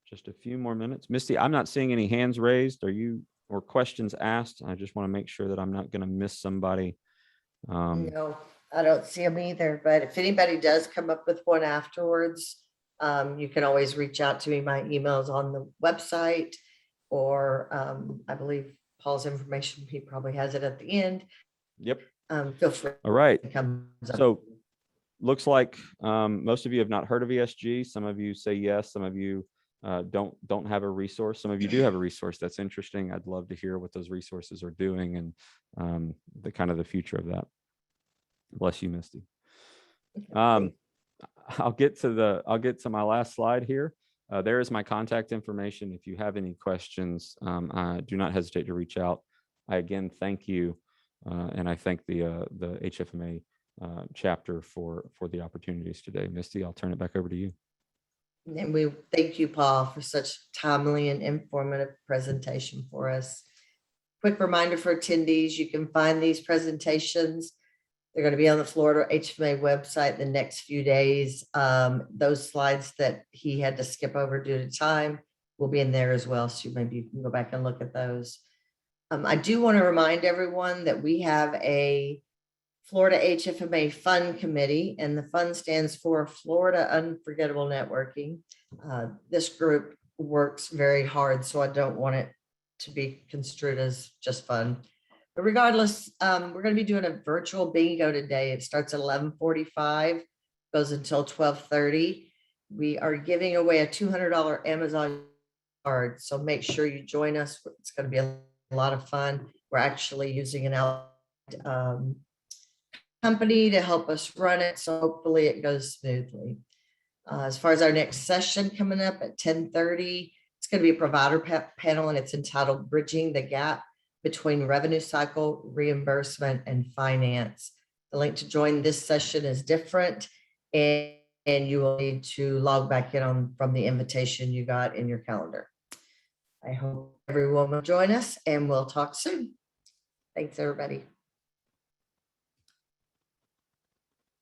Just a few more minutes. Misty, I'm not seeing any hands raised. Are you, or questions asked? I just want to make sure that I'm not going to miss somebody. No, I don't see them either, but if anybody does come up with one afterwards, you can always reach out to me. My email is on the website, or I believe Paul's information, he probably has it at the end. Yep. Feel free. All right. So So looks like most of you have not heard of ESG. Some of you say yes. Some of you don't have a resource. Some of you do have a resource. That's interesting. I'd love to hear what those resources are doing and the kind of the future of that. Bless you, Misty. I'll get to my last slide here. There is my contact information. If you have any questions, do not hesitate to reach out. I again thank you, and I thank the HFMA chapter for the opportunities today. Misty, I'll turn it back over to you. And we thank you, Paul, for such timely and informative presentation for us. Quick reminder for attendees, you can find these presentations. They're going to be on the Florida HFMA website the next few days. Those slides that he had to skip over due to time will be in there as well. So maybe you can go back and look at those. I do want to remind everyone that we have a Florida HFMA Fund Committee, and the fund stands for Florida Unforgettable Networking. This group works very hard, so I don't want it to be construed as just fun. But regardless, we're going to be doing a virtual bingo today. It starts at 11:45, goes until 12:30. We are giving away a $200 Amazon card, so make sure you join us. It's going to be a lot of fun. We're actually using an company to help us run it, so hopefully it goes smoothly. As far as our next session coming up at 10:30, it's going to be a provider panel, and it's entitled Bridging the Gap Between Revenue Cycle, Reimbursement, and Finance. The link to join this session is different, and you will need to log back in from the invitation you got in your calendar. I hope everyone will join us, and we'll talk soon. Thanks, everybody.